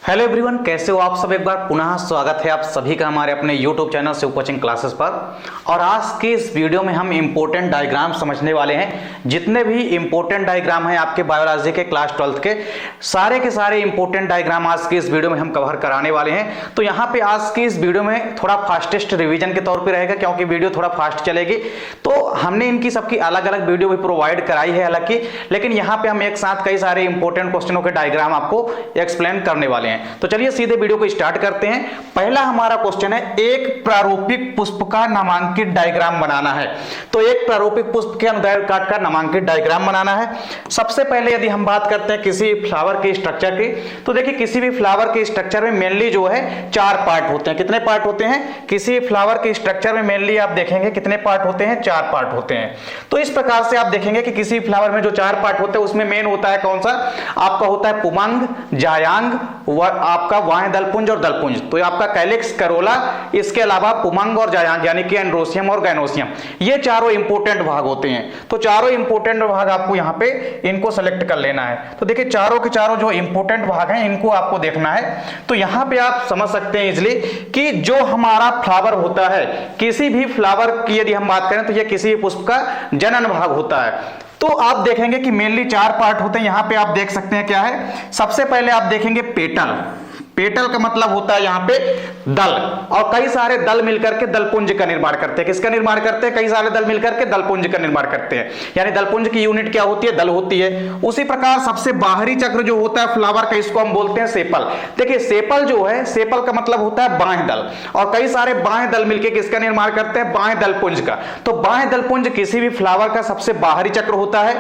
Hello everyone, कैसे हो आप सब। एक बार पुनः स्वागत है आप सभी का हमारे अपने YouTube channel Shiv coaching classes पर। और आज की इस वीडियो में हम इंपॉर्टेंट डायग्राम समझने वाले हैं। जितने भी इंपॉर्टेंट डायग्राम हैं आपके बायोलॉजी के क्लास 12th के सारे इंपॉर्टेंट डायग्राम आज की इस वीडियो में हम कवर कराने वाले हैं। तो यहाँ पे आज की इस वीडियो में थोड़ा फास्टेस्ट रिविजन के तौर पर रहेगा, क्योंकि वीडियो थोड़ा फास्ट चलेगी। तो हमने इनकी सबकी अलग अलग वीडियो भी प्रोवाइड कराई है हालांकि, लेकिन यहाँ पे हम एक साथ कई सारे इंपॉर्टेंट क्वेश्चनों के डायग्राम आपको एक्सप्लेन करने वाले हैं। तो चलिए सीधे वीडियो को स्टार्ट करते हैं। पहला हमारा क्वेश्चन है, एक प्रारूपिक पुष्प का नामांकित डायग्राम बनाना है। तो एक प्रारूपिक पुष्प के अनुदैर्घ्य काट का नामांकित डायग्राम बनाना है। सबसे पहले यदि हम बात करते हैं किसी फ्लावर के स्ट्रक्चर की, तो देखिए किसी भी फ्लावर के स्ट्रक्चर में मेनली जो है 4 पार्ट होते हैं। कितने पार्ट होते हैं? किसी फ्लावर के स्ट्रक्चर में मेनली आप देखेंगे कितने पार्ट होते हैं? 4 पार्ट होते हैं। तो इस प्रकार से आप देखेंगे कि किसी फ्लावर में जो 4 पार्ट होते हैं उसमें मेन होता है कौन सा? आपका होता है पुमंग, जायांग, आपका वाह्य दलपुंज और दलपुंज। तो आपका कैलिक्स, करोला, इसके अलावा पुमंग और जायांग यानी कि एंड्रोसियम और गाइनोसियम, ये चारों इंपॉर्टेंट भाग होते हैं। तो चारों इंपॉर्टेंट भाग आपको यहाँ पे इनको सेलेक्ट कर लेना है। तो देखिए चारों के चारों जो इंपॉर्टेंट भाग हैं इनको आपको देखना है। तो यहाँ पे आप समझ सकते हैं इजिली कि जो हमारा फ्लावर होता है, किसी भी फ्लावर की यदि हम बात करें तो यह किसी भी पुष्प का जनन भाग होता है। तो आप देखेंगे कि मेनली 4 पार्ट होते हैं। यहां पे आप देख सकते हैं क्या है। सबसे पहले आप देखेंगे पेटल। पेटल का मतलब होता है यहां पे दल, और कई सारे दल मिलकर के दलपुंज का निर्माण करते हैं। किसका निर्माण करते हैं? कई सारे दल मिलकर के दलपुंज का निर्माण करते हैं। यानी दलपुंज की यूनिट क्या होती है? दल होती है। उसी प्रकार सबसे बाहरी चक्र जो होता है फ्लावर का, इसको हम बोलते हैं सेपल। देखिए सेपल जो है, सेपल का मतलब होता है बाह्य दल, और कई सारे बाह्य दल मिलकर किसका निर्माण करते हैं? बाह्य दलपुंज का। तो बाह्य दलपुंज किसी भी फ्लावर का सबसे बाहरी चक्र होता है,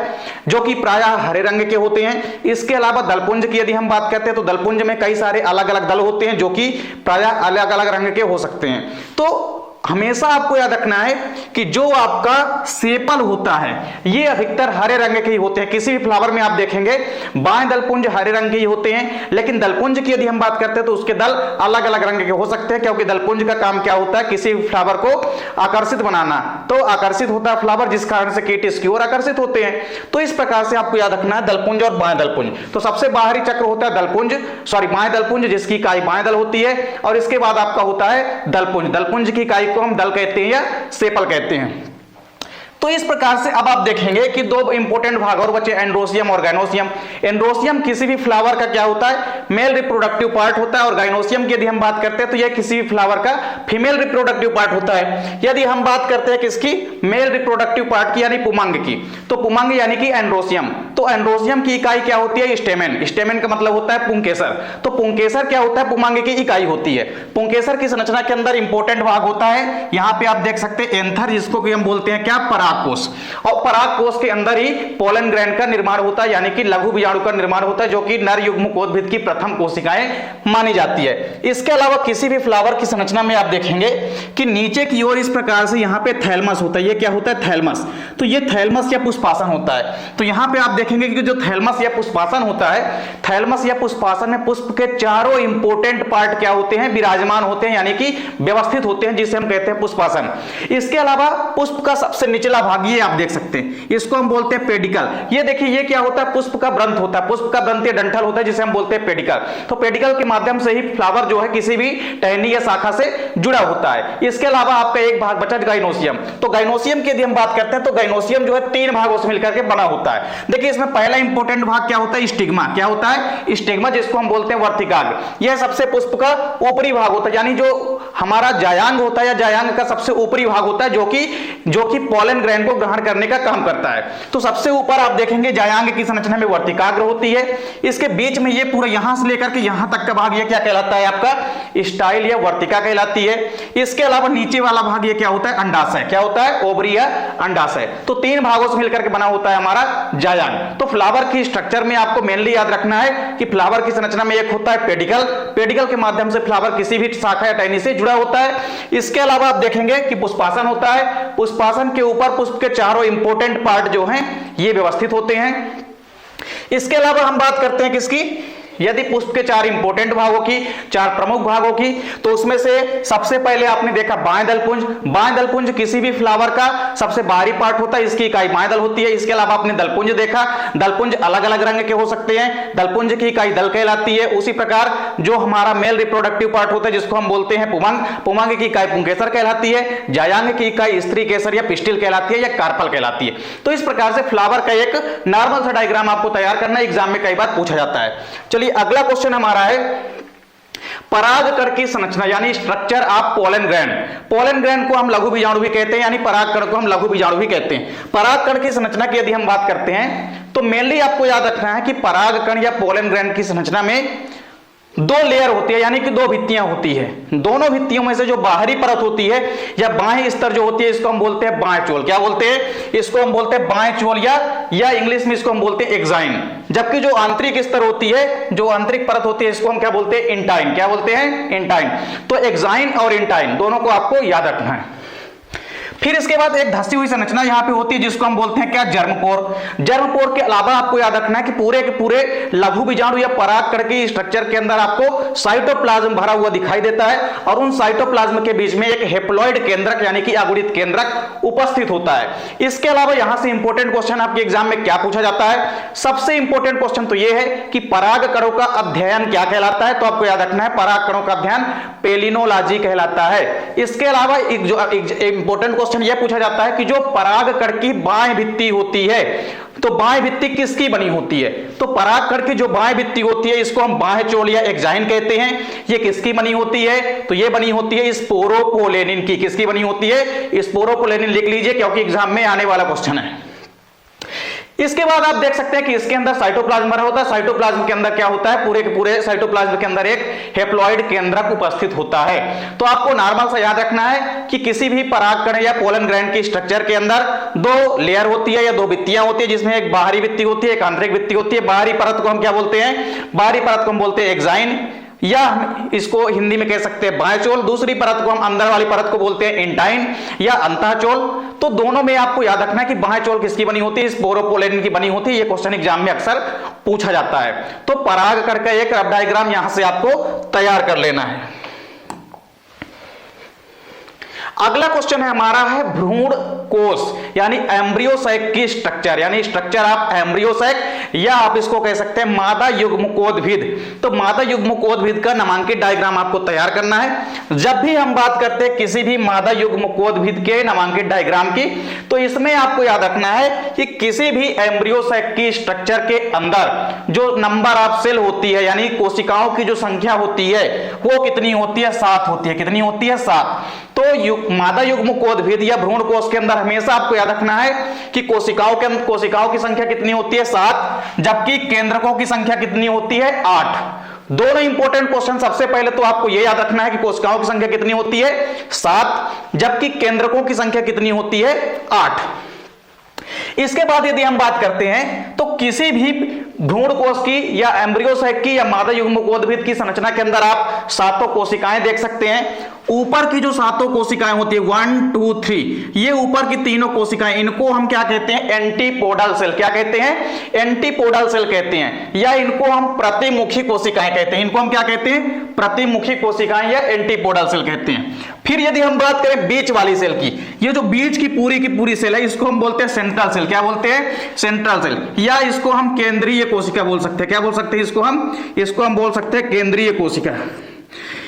जो कि प्रायः हरे रंग के होते हैं। इसके अलावा दलपुंज की यदि हम बात करते हैं तो दलपुंज में कई सारे अलग अलग दल होते हैं, जो कि प्रायः अलग अलग रंग के हो सकते हैं। तो हमेशा आपको याद रखना है कि जो आपका सेपल होता है ये अधिकतर हरे रंग के ही होते हैं। किसी भी फ्लावर में आप देखेंगे बाएं दलपुंज हरे रंग के ही होते हैं, लेकिन दलपुंज की यदि हम बात करते हैं तो उसके दल अलग अलग रंग के हो सकते हैं, क्योंकि दलपुंज का काम क्या होता है? किसी भी फ्लावर को आकर्षित बनाना। तो आकर्षित होता है फ्लावर, जिस कारण से कीट इसकी ओर आकर्षित होते हैं। तो इस प्रकार से आपको याद रखना है दलपुंज और बाएं दलपुंज। तो सबसे बाहरी चक्र होता है बाएं दलपुंज, जिसकी इकाई बाएं दल होती है, और इसके बाद आपका होता है दलपुंज। दलपुंज की इकाई को हम दल कहते हैं या सेपल कहते हैं। तो इस प्रकार से अब आप देखेंगे कि 2 इंपॉर्टेंट भाग और बचे, एंड्रोसियम और गाइनोसियम। एंड्रोसियम किसी भी फ्लावर का क्या होता है? मेल रिप्रोडक्टिव पार्ट होता है, और गाइनोसियम की यदि हम बात करते हैं तो यह किसी भी फ्लावर का फीमेल रिप्रोडक्टिव पार्ट होता है। यदि हम बात करते हैं किसकी? मेल रिप्रोडक्टिव पार्ट की, यानी पुमंग की, तो पुमंग यानी कि एंड्रोसियम। तो एंड्रोसियम की इकाई क्या होती है? स्टेमेन। स्टेमेन का मतलब होता है पुंकेसर। तो पुंकेसर क्या होता है? पुमंग की इकाई होती है। पुंकेसर की संरचना के अंदर इंपॉर्टेंट भाग होता है, यहां पे आप देख सकते हैं एंथर, जिसको कि हम बोलते हैं क्या? परागकोश। और परागकोश के अंदर ही पोलन ग्रैंड का निर्माण होता है, यानी कि लघु बीजाणु का निर्माण होता है, जो कि नर युग्मकोद्भिद की प्रथम कोशिकाएं मानी जाती है। इसके अलावा किसी भी फ्लावर की संरचना में आप देखेंगे कि नीचे की ओर इस प्रकार से यहां पे थैलमस होता है। ये क्या होता है? थैलमस। तो ये थैलमस या पुष्पासन होता है। तो यहां पे आप देखेंगे कि जो थैलमस या पुष्पासन होता है, थैलमस या पुष्पासन में पुष्प के चारों इंपॉर्टेंट पार्ट क्या होते हैं? विराजमान होते हैं, यानी कि व्यवस्थित होते हैं, जिसे हम कहते हैं पुष्पासन। इसके अलावा पुष्प का सबसे निचला भाग ये आप देख सकते हैं, इसको हम बोलते हैं पेडिकल। ये देखिए ये क्या होता है? पुष्प का ब्रंथ होता है। पुष्प का ब्रंथ या डंठल होता है, जिसे हम बोलते हैं पेडिकल। तो पेडिकल के माध्यम से ही फ्लावर जो है किसी भी टहनी या शाखा से जुड़ा होता है। इसके अलावा आपका एक भाग बचा गाइनोसियम। तो गाइनोसियम की यदि हम बात करते हैं तो गाइनोसियम जो है 3 भागों से मिलकर के बना होता है। देखिए इसमें पहला इंपॉर्टेंट भाग क्या होता है? स्टिग्मा। क्या होता है? स्टिग्मा, जिसको हम बोलते हैं वर्तिकाग्र। यह सबसे पुष्प का ऊपरी भाग होता है, यानी जो हमारा जायांग होता है या जायांग का सबसे ऊपरी भाग होता है, जो कि पोलन ग्रैंड को ग्रहण करने का काम करता है। तो सबसे ऊपर आप देखेंगे जायांग की संरचना में वर्तिकाग्र होती है। इसके बीच में ये पूरा यहां से लेकर के यहां तक का भाग ये क्या कहलाता है? आपका स्टाइल या वर्तिका कहलाती है। इसके अलावा नीचे वाला भाग ये क्या होता है? अंडाशय। क्या होता है? ओवरी या अंडाशय। तो 3 भागों से मिलकर के बना होता है हमारा जायांग। तो फ्लावर की स्ट्रक्चर में आपको मेनली याद रखना है कि फ्लावर की संरचना में एक होता है पेडिकल। पेडिकल के माध्यम से फ्लावर किसी भी शाखा या टहनी से जुड़ा होता है। इसके अलावा आप देखेंगे कि पुष्पासन होता है। पुष्पासन के ऊपर पुष्प के चारों इंपॉर्टेंट पार्ट जो हैं ये व्यवस्थित होते हैं। इसके अलावा हम बात करते हैं किसकी? यदि पुष्प के 4 इंपॉर्टेंट भागों की, 4 प्रमुख भागों की, तो उसमें से सबसे पहले आपने देखा बाएं दलपुंज। बाएं दलपुंज किसी भी फ्लावर का सबसे बाहरी पार्ट होता है, इसकी इकाई बाएं दल होती है। इसके अलावा आपने दलपुंज देखा, दलपुंज अलग अलग रंग के हो सकते हैं, दलपुंज की इकाई दल कहलाती है। उसी प्रकार जो हमारा मेल रिप्रोडक्टिव पार्ट होता है जिसको हम बोलते हैं पुमंग, पुमंग की इकाई पुंकेसर कहलाती है, जायांग की इकाई स्त्री केसर या पिस्टिल कहलाती है या कार्पल कहलाती है। तो इस प्रकार से फ्लावर का एक नॉर्मल सा डायग्राम आपको तैयार करना है, एग्जाम में कई बार पूछा जाता है। चलिए अगला क्वेश्चन हमारा है परागकण की संरचना यानी structure of pollen grand. Pollen grand को हम लघु बीजाणु भी कहते हैं, यानी परागकण को हम लघु बीजाणु भी कहते हैं। परागकण की संरचना की यदि हम बात करते हैं तो मेनली आपको याद रखना है कि परागकण या पोलन ग्रैंड की संरचना में 2 लेयर होती है, यानी कि 2 भित्तियां होती है। दोनों भित्तियों में से जो बाहरी परत होती है या बाएं स्तर जो होती है इसको हम बोलते हैं बाएं चोल। क्या बोलते हैं? इसको हम बोलते हैं बाएं चोल या इंग्लिश में इसको हम बोलते हैं एक्साइन। जबकि जो आंतरिक स्तर होती है, जो आंतरिक परत होती है इसको हम क्या बोलते हैं? इंटाइन। क्या बोलते हैं? इंटाइन। तो एक्साइन और इंटाइन दोनों को आपको याद रखना है। फिर इसके बाद एक धसी हुई संरचना यहां पे होती है जिसको हम बोलते हैं क्या? जर्मपोर। जर्मपोर के अलावा आपको याद रखना है कि पूरे के पूरे लघु बीजाणु या परागकण की स्ट्रक्चर के अंदर आपको साइटोप्लाज्म भरा हुआ दिखाई देता है और उन साइटोप्लाज्म के बीच में एक हेप्लॉइड केंद्रक यानी कि अगुणित केंद्रक उपस्थित होता है। इसके अलावा यहां से इंपॉर्टेंट क्वेश्चन आपके एग्जाम में क्या पूछा जाता है? सबसे इंपॉर्टेंट क्वेश्चन तो यह है कि परागकणों का अध्ययन क्या कहलाता है? तो आपको याद रखना है परागकणों का अध्ययन पेलिनोलॉजी कहलाता है। इसके अलावा एक जो इंपॉर्टेंट क्वेश्चन यह पूछा जाता है कि जो परागकण की बाएं भित्ति होती है तो बाएं भित्ति किसकी बनी होती है? तो परागकण की जो बाएं भित्ति होती है इसको हम बाह्य चोल या एक्साइन कहते हैं। ये किसकी बनी होती है? तो ये बनी होती है स्पोरोपोलेनिन की। किसकी बनी होती है? स्पोरोपोलेनिन लिख लीजिए क्योंकि एग्जाम में आने वाला क्वेश्चन है। इसके बाद आप देख सकते हैं कि इसके अंदर साइटोप्लाज्म भरा होता है। साइटोप्लाज्म के अंदर क्या होता है? पूरे के पूरे साइटोप्लाज्म के अंदर एक हेप्लॉइड केंद्रक उपस्थित होता है। तो आपको नॉर्मल सा याद रखना है कि किसी भी परागकण या पोलन ग्रैंड की स्ट्रक्चर के अंदर 2 लेयर होती है या 2 भित्तियां होती है जिसमें एक बाहरी भित्ति होती है, एक आंतरिक भित्ति होती है। बाहरी परत को हम क्या बोलते हैं? बाहरी परत को हम बोलते हैं एक्साइन या हम इसको हिंदी में कह सकते हैं बाएं चोल। दूसरी परत को हम अंदर वाली परत को बोलते हैं इंटाइन या अंतःचोल। तो दोनों में आपको याद रखना है कि बाएं चोल किसकी बनी होती है? स्पोरोपोलेनिन की बनी होती है। ये क्वेश्चन एग्जाम में अक्सर पूछा जाता है। तो परागकण का एक रफ डायग्राम यहां से आपको तैयार कर लेना है। अगला क्वेश्चन है हमारा है भ्रूण कोश यानी एम्ब्रियोसैक की स्ट्रक्चर, यानी स्ट्रक्चर ऑफ एम्ब्रियोसैक या आप इसको कह सकते हैं मादा युग्मकोद्भिद। तो मादा युग्मकोद्भिद का नामांकित डायग्राम आपको तैयार करना है। जब भी हम बात करते हैं किसी भी मादा युग्मकोद्भिद के नामांकित डायग्राम की तो इसमें आपको याद रखना है कि किसी भी एम्ब्रियोसैक की स्ट्रक्चर के अंदर जो नंबर ऑफ सेल होती है यानी कोशिकाओं की जो संख्या होती है वो कितनी होती है? 7 होती है। कितनी होती है? 7। तो मादा युग्मकोद्भिद या भ्रूण कोश के अंदर हमेशा आपको याद रखना है कि कोशिकाओं की संख्या कितनी होती है? 7, जबकि केंद्रकों की संख्या कितनी होती है? 8। दोनों इंपॉर्टेंट क्वेश्चन। सबसे पहले तो आपको यह याद रखना है कि कोशिकाओं की संख्या कितनी होती है? 7, जबकि केंद्रकों की संख्या कितनी होती है? 8। इसके बाद यदि हम बात करते हैं तो किसी भी भ्रूण कोश की या एम्ब्रियोसैक की या मादा युग्मकोद्भिद की संरचना के अंदर आप 7 कोशिकाएं देख सकते हैं। ऊपर की जो 7 कोशिकाएं होती है 1 2 3, ये ऊपर की तीनों कोशिकाएं इनको हम क्या कहते हैं? Antipodal cell. क्या कहते हैं? एंटीपोडल सेल कहते हैं या इनको हम प्रतिमुखी कोशिकाएं कहते हैं। इनको हम क्या कहते हैं? प्रतिमुखी कोशिकाएं या एंटीपोडल सेल कहते हैं। फिर यदि हम बात करें बीच वाली सेल की, ये जो बीच की पूरी सेल है इसको हम बोलते हैं सेंट्रल सेल। क्या बोलते हैं? सेंट्रल सेल या इसको हम केंद्रीय कोशिका बोल सकते हैं। क्या बोल सकते हैं? इसको हम बोल सकते हैं केंद्रीय कोशिका।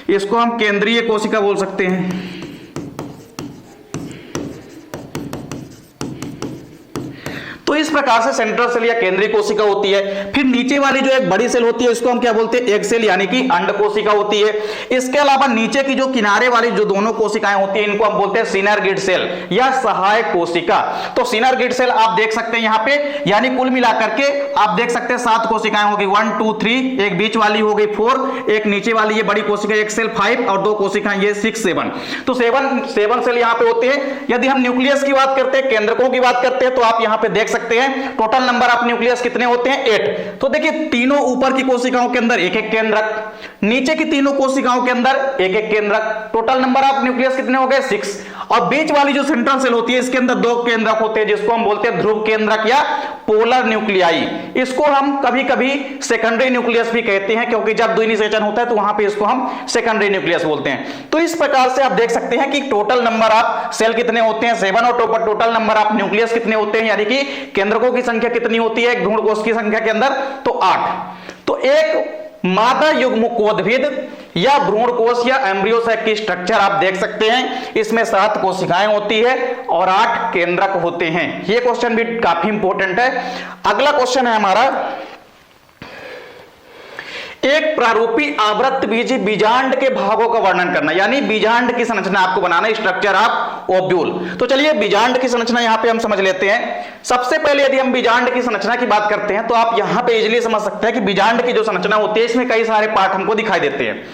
इसको हम केंद्रीय कोशिका बोल सकते हैं। तो इस प्रकार से सेंट्रल सेल या केंद्रीय कोशिका होती है। फिर नीचे वाली जो एक बड़ी सेल होती है इसको हम क्या बोलते हैं? एग सेल यानी कि अंड कोशिका होती है। इसके अलावा नीचे की जो किनारे वाली जो दोनों कोशिकाएं होती है इनको हम बोलते हैं सिनर्गिड सेल या सहायक कोशिका। तो सिनर्गिड सेल आप देख सकते हैं यहाँ पे, यानी कुल मिलाकर के आप देख सकते हैं 7 कोशिकाएं हो गई 1 2 3, एक बीच वाली हो गई 4, एक नीचे वाली ये बड़ी कोशिका एक सेल 5 और 2 कोशिकाएं ये 6 7। तो 7 सेल यहाँ पे होते हैं। यदि हम न्यूक्लियस की बात करते हैं, केंद्रकों की बात करते हैं तो आप यहाँ पे देख सकते हैं टोटल नंबर ऑफ न्यूक्लियस कितने होते हैं? 8। तो देखिए तीनों ऊपर की कोशिकाओं के अंदर एक एक केंद्रक, नीचे की तीनों कोशिकाओं के अंदर एक एक केंद्रक, टोटल नंबर ऑफ न्यूक्लियस कितने हो गए? 6। और बीच वाली जो सेंट्रल सेल होती है इसके अंदर दो केंद्रक होते हैं जिसको हम बोलते हैं ध्रुव केंद्रक या पोलर न्यूक्लियाई। इसको हम कभी कभी सेकेंडरी न्यूक्लियस भी कहते हैं, क्योंकि जब द्विनिषेचन होता है तो वहां पे इसको हम सेकेंडरी न्यूक्लियस बोलते हैं। तो इस प्रकार से आप देख सकते हैं कि टोटल नंबर ऑफ सेल कितने होते हैं 7 और टोटल नंबर ऑफ न्यूक्लियस कितने होते हैं, यानी कि केंद्रकों की संख्या कितनी होती है एक भ्रूण कोश की संख्या के अंदर, तो 8। तो एक मादा युग्मकोद्भिद या भ्रूण कोश या एम्ब्रियो सैक की स्ट्रक्चर आप देख सकते हैं। इसमें 7 कोशिकाएं होती है और 8 केंद्रक होते हैं। यह क्वेश्चन भी काफी इंपॉर्टेंट है। अगला क्वेश्चन है हमारा, एक प्रारूपी आवृत्तबीजी बीजांड के भागों का वर्णन करना, यानी बीजांड की संरचना आपको बनाना, स्ट्रक्चर ऑफ ओव्यूल। तो चलिए बीजांड की संरचना यहां पे हम समझ लेते हैं। सबसे पहले यदि हम बीजांड की संरचना की बात करते हैं तो आप यहां पे इजीली समझ सकते हैं कि बीजांड की जो संरचना होती है इसमें कई सारे पार्ट हमको दिखाई देते हैं।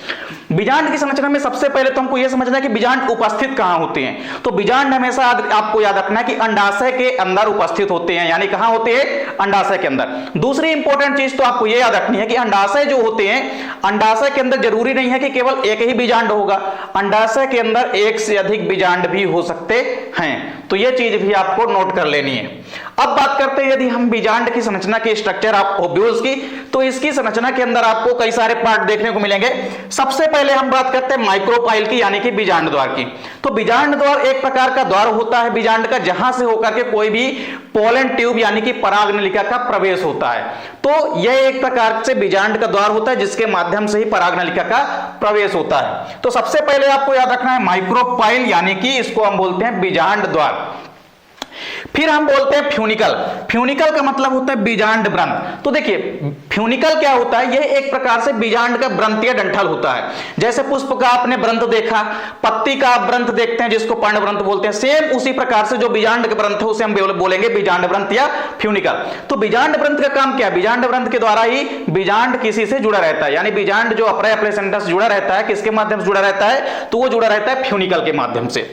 बीजांड की संरचना में सबसे पहले तो हमको यह समझना है कि बीजांड उपस्थित कहां होते हैं। तो बीजांड हमेशा आपको याद रखना है कि अंडाशय के अंदर उपस्थित होते हैं, यानी कहां होते हैं अंडाशय के अंदर। दूसरी इंपॉर्टेंट चीज तो आपको यह याद रखनी है कि अंडाशय जो होते हैं, अंडाशय के अंदर जरूरी नहीं है कि केवल एक ही बीजांड होगा, अंडाशय के अंदर एक से अधिक बीजांड भी हो सकते हैं। तो यह चीज भी आपको नोट कर लेनी है। अब बात करते हैं यदि हम बीजांड की संरचना की स्ट्रक्चर ऑफ ओव्यूल्स की, तो इसकी संरचना के अंदर आपको कई सारे पार्ट देखने को मिलेंगे। सबसे पहले हम बात करते हैं माइक्रोपाइल की, यानी कि बीजांड द्वार की। तो बीजांड द्वार एक प्रकार का द्वार होता है बीजांड का, जहां से होकर के कोई भी पोलन ट्यूब यानी कि परागनलिका का प्रवेश होता है। तो यह एक प्रकार से बीजांड का द्वार होता है जिसके माध्यम से ही परागनलिका का प्रवेश होता है। तो सबसे पहले आपको याद रखना है माइक्रोपाइल, यानी कि इसको हम बोलते हैं बीजांड द्वार। फिर हम बोलते हैं फ्यूनिकल। फ्यूनिकल का मतलब होता है बीजांड व्रंत। तो देखिए फ्यूनिकल क्या होता है, यह एक प्रकार से बीजांड का व्रंत या डंठल होता है। जैसे पुष्प का आपने व्रंत देखा, पत्ती का व्रंत देखते हैं जिसको पर्ण व्रंत बोलते हैं, सेम उसी प्रकार से जो बीजांड का व्रंत है उसे हम बोलेंगे बीजांड व्रंत या फ्यूनिकल। तो बीजांड व्रंत का काम क्या है, बीजांड व्रंत के द्वारा ही बीजांड किसी से जुड़ा रहता है, यानी बीजांड जो अपर प्लेसेंटा से जुड़ा रहता है, किसके माध्यम से जुड़ा रहता है, तो वो जुड़ा रहता है फ्यूनिकल के माध्यम से।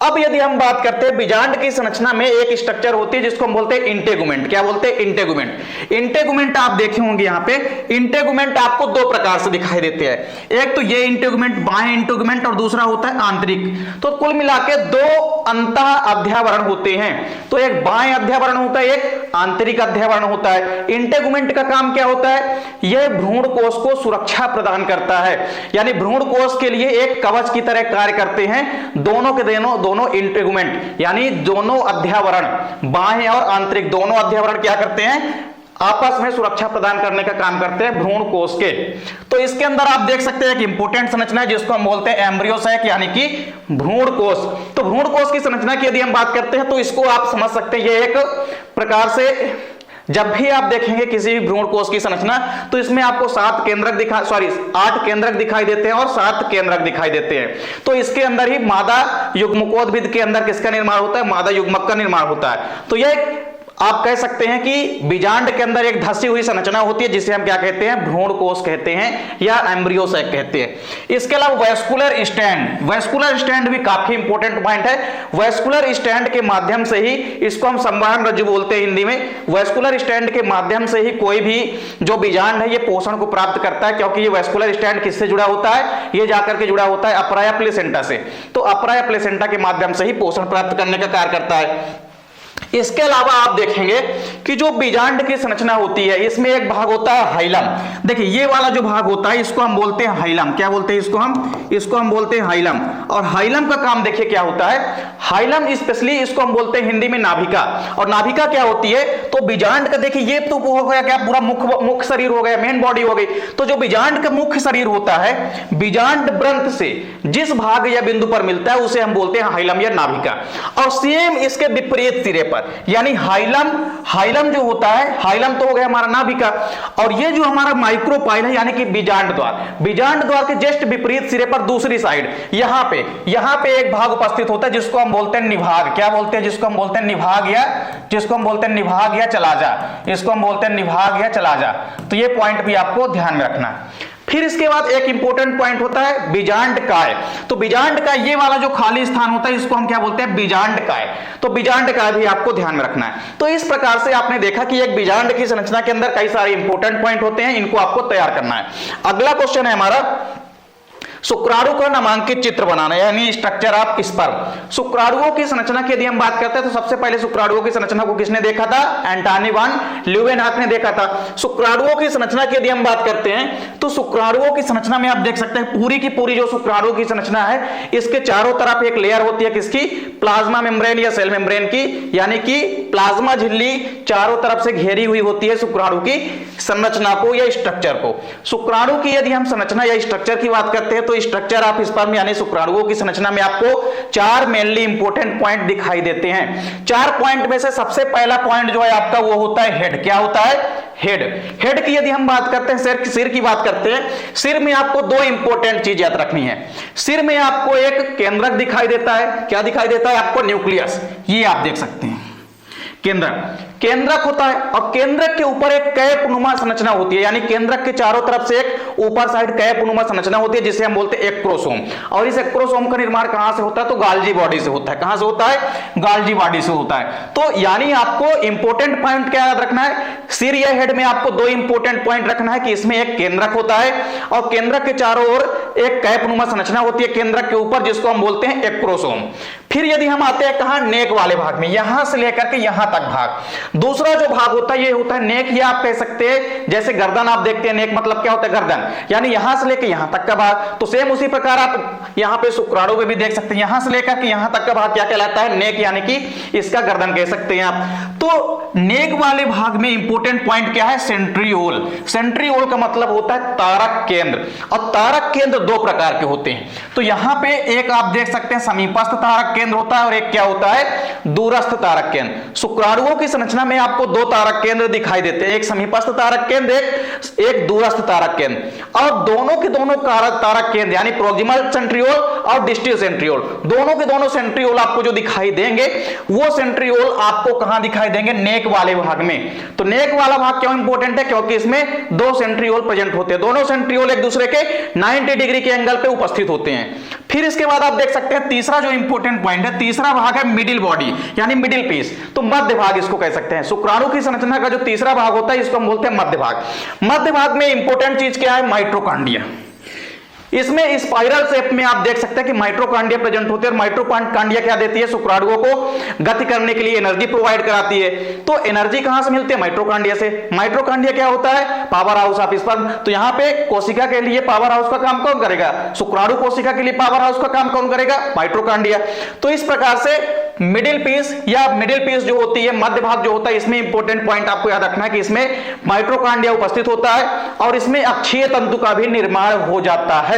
अब यदि हम बात करते हैं बीजांड की संरचना में एक स्ट्रक्चर होती है जिसको हम बोलते हैं इंटेगुमेंट। क्या बोलते हैं, इंटेगुमेंट। इंटेगुमेंट आप देखे होंगे यहाँ पे, इंटेगुमेंट आपको दो प्रकार से दिखाई देते हैं। एक तो ये इंटेगुमेंट बाह्य इंटेगुमेंट और दूसरा होता है आंतरिक। तो कुल मिलाके दो अंतः अध्यावरण होते हैं, तो एक बाह्य अध्यावरण होता है, एक आंतरिक अध्यावरण होता है। इंटेगुमेंट का काम क्या होता है, यह भ्रूण कोश को सुरक्षा प्रदान करता है, यानी भ्रूण कोश के लिए एक कवच की तरह कार्य करते हैं। दोनों के दोनों इंटेगुमेंट यानी दोनों अध्यावरण, बाह्य और आंतरिक दोनों अध्यावरण क्या करते हैं, आपस में सुरक्षा प्रदान करने का काम करते हैं भ्रूण कोश के। तो इसके अंदर आप देख सकते हैं कि इंपॉर्टेंट संरचना है जिसको हम बोलते हैं एम्ब्रियो सैक, यानी कि भ्रूण कोश। तो भ्रूण कोश की संरचना की यदि हम बात करते हैं तो इसको आप समझ सकते हैं, ये एक प्रकार से जब भी आप देखेंगे किसी भी भ्रूण कोश की संरचना तो इसमें आपको 8 केंद्रक दिखाई देते हैं और 7 केंद्रक दिखाई देते हैं। तो इसके अंदर ही मादा युग्मकोद्भिद के अंदर किसका निर्माण होता है, मादा युग्मक का निर्माण होता है। तो यह आप कह सकते हैं कि बीजांड के अंदर एक धसी हुई संरचना होती है जिसे हम क्या कहते हैं, भ्रूण कोश कहते हैं या एम्ब्रियो सैक कहते हैं। इसके अलावा वेस्कुलर स्टैंड, वेस्कुलर स्टैंड भी काफी इंपॉर्टेंट पॉइंट है। वेस्कुलर स्टैंड के माध्यम से ही, इसको हम संवहन रज्जु बोलते हैं हिंदी में, वेस्कुलर स्टैंड के माध्यम से ही कोई भी जो बीजांड है ये पोषण को प्राप्त करता है, क्योंकि ये वेस्कुलर स्टैंड किससे जुड़ा होता है, ये जाकर के जुड़ा होता है अपराया प्लेसेंटा से। तो अपराया प्लेसेंटा के माध्यम से ही पोषण प्राप्त करने का कार्य करता है। इसके अलावा आप देखेंगे कि जो बीजांड की संरचना होती है इसमें एक भाग होता है हाइलम। देखिए ये वाला जो भाग होता है इसको हम बोलते हैं हाइलम। क्या बोलते हैं इसको हम बोलते हैं हाइलम। और हाइलम का काम देखिए क्या होता है, हाइलम स्पेशली इसको हम बोलते हैं हिंदी में नाभिका। और नाभिका क्या होती है, तो बीजांड का देखिए ये तो हो गया क्या, पूरा मुख्य शरीर हो गया, मेन बॉडी हो गई। तो जो बीजांड का मुख्य शरीर होता है, बीजांड व्रंत से जिस भाग या बिंदु पर मिलता है उसे हम बोलते हैं हाइलम या नाभिका। और सेम इसके विपरीत सिरे पर, यानी हाइलम जो होता है, हाइलम तो हो गया हमारा नाभिका, और ये जो हमारा माइक्रोपाइल है यानी कि बीजांड द्वार के जस्ट विपरीत सिरे पर दूसरी साइड यहां पे एक भाग उपस्थित होता है जिसको हम बोलते हैं निभाग। क्या बोलते हैं, जिसको हम बोलते हैं निभाग या चलाजा। इसको हम बोलते हैं निभाग या चलाजा। तो ये पॉइंट भी आपको ध्यान में रखना है। फिर इसके बाद एक इंपॉर्टेंट पॉइंट होता है बीजांड काय। तो बीजांड काय ये वाला जो खाली स्थान होता है इसको हम क्या बोलते हैं, बीजांड काय। तो बीजांड काय भी आपको ध्यान में रखना है। तो इस प्रकार से आपने देखा कि एक बीजांड की संरचना के अंदर कई सारे इंपॉर्टेंट पॉइंट होते हैं, इनको आपको तैयार करना है। अगला क्वेश्चन है हमारा शुक्राणु का नामांकित चित्र बनाना यानी स्ट्रक्चर ऑफ स्पर्म। शुक्राणुओं की संरचना की यदि हम बात करते हैं तो सबसे पहले शुक्राणुओं की संरचना को किसने देखा था? एंटोनी वान ल्यूवेनहॉक ने देखा था। शुक्राणुओं की संरचना की यदि हम बात करते हैं तो शुक्राणुओं की संरचना में आप देख सकते हैं पूरी की पूरी जो शुक्राणु की संरचना है इसके चारों तरफ एक लेयर होती है किसकी? प्लाज्मा मेम्ब्रेन या सेल मेम्ब्रेन की, यानी कि प्लाज्मा झिल्ली चारों तरफ से घेरी हुई होती है शुक्राणु की संरचना को या स्ट्रक्चर को। शुक्राणु की यदि हम संरचना या स्ट्रक्चर की बात करते हैं तो स्ट्रक्चर ऑफ स्पर्म यानी शुक्राणुओं की संरचना में आपको चार मेनली इंपॉर्टेंट पॉइंट दिखाई देते हैं। चार पॉइंट में से सबसे पहला पॉइंट जो है आपका वो होता है हेड। क्या होता है? हेड। हेड की यदि हम बात करते हैं, सिर की बात करते हैं, सिर में आपको दो इंपॉर्टेंट चीज याद रखनी है। सिर में आपको एक केंद्रक दिखाई देता है। क्या दिखाई देता है आपको? न्यूक्लियस। ये आप देख सकते हैं केंद्रक होता है और केंद्रक के ऊपर एक कैपनुमा संरचना होती है, यानी केंद्रक के चारों तरफ से एक ऊपर साइड कैपनुमा संरचना होती है जिसे हम बोलते हैं एक्रोसोम। और इस एक्रोसोम का निर्माण कहां से होता है? तो गाल्जी बॉडी से होता है। कहां से होता है? गाल्जी बॉडी से होता है। तो यानी आपको इंपॉर्टेंट पॉइंट क्या याद रखना है? सिर या हेड में आपको दो इंपॉर्टेंट पॉइंट रखना है कि इसमें एक केंद्रक होता है और केंद्रक के चारों ओर एक कैपनुमा संरचना होती है केंद्रक के ऊपर जिसको हम बोलते हैं एक्रोसोम। फिर यदि हम आते हैं कहां? नेक वाले भाग में, यहां से लेकर के यहां तक भाग। दूसरा जो भाग होता है ये होता है नेक, या आप कह सकते हैं जैसे गर्दन आप देखते हैं, नेक मतलब क्या होता है? गर्दन, यानी यहां से लेकर यहां तक का भाग। तो सेम उसी प्रकार आप यहां पे शुक्राणु में भी देख सकते हैं, यहां से लेकर के यहां तक का भाग क्या कहलाता है? नेक, यानी कि इसका गर्दन कह सकते हैं आप। तो नेक वाले भाग में इंपॉर्टेंट पॉइंट क्या है? सेंट्रियोल। सेंट्रियोल का मतलब होता है तारक केंद्र, और तारक केंद्र दो प्रकार के होते हैं। तो यहां पे एक आप देख सकते हैं समीपस्थ तारक केंद्र होता है और एक क्या होता है? दूरस्थ तारक केंद्र। शुक्राणुओं की संरचना में आपको दो तारक केंद्र दिखाई देते हैं, एक समीपस्थ तारक केंद्र, एक दूरस्थ तारक केंद्र। और दोनों के दोनों तारक केंद्र यानी प्रोक्सिमल सेंट्रियोल और डिस्टल सेंट्रियोल, दोनों के दोनों सेंट्रियोल आपको जो दिखाई देंगे वो सेंट्रियोल आपको कहां दिखाई देंगे? नेक वाले भाग में। तो नेक वाला भाग क्यों इंपॉर्टेंट है? क्योंकि इसमें दो सेंट्रियोल प्रेजेंट होते हैं, दोनों सेंट्रियोल एक दूसरे के 90 डिग्री के एंगल पे उपस्थित होते हैं। फिर इसके बाद आप देख सकते हैं तीसरा जो इंपॉर्टेंट पॉइंट है, तीसरा भाग है मिडिल बॉडी यानी मिडिल पीस। तो मध्य भाग इसको कह सकते हैं। शुक्राणु की संरचना का जो तीसरा भाग होता है इसको हम बोलते हैं मध्य भाग। मध्य भाग में इंपॉर्टेंट चीज क्या है? माइटोकॉन्ड्रिया। इसमें स्पाइरल शेप में आप देख सकते हैं कि माइटोकॉन्ड्रिया प्रेजेंट होते हैं। और माइटोकॉन्ड्रिया क्या देती है? शुक्राणुओं को गति करने के लिए एनर्जी प्रोवाइड कराती है। तो एनर्जी कहां से मिलती है? माइटोकॉन्ड्रिया से। माइटोकॉन्ड्रिया क्या होता है? Power house of sperm. तो यहां पे कोशिका के लिए पावर हाउस का काम कौन करेगा? शुक्राणु कोशिका के लिए पावर हाउस का काम कौन करेगा? माइटोकॉन्ड्रिया। तो इस प्रकार से मिडिल पीस या मिडिल पीस जो होती है, मध्य भाग जो होता है, इसमें इंपॉर्टेंट पॉइंट आपको याद रखना है कि इसमें माइटोकॉन्ड्रिया उपस्थित होता है और इसमें अक्षीय तंतु का भी निर्माण हो जाता है,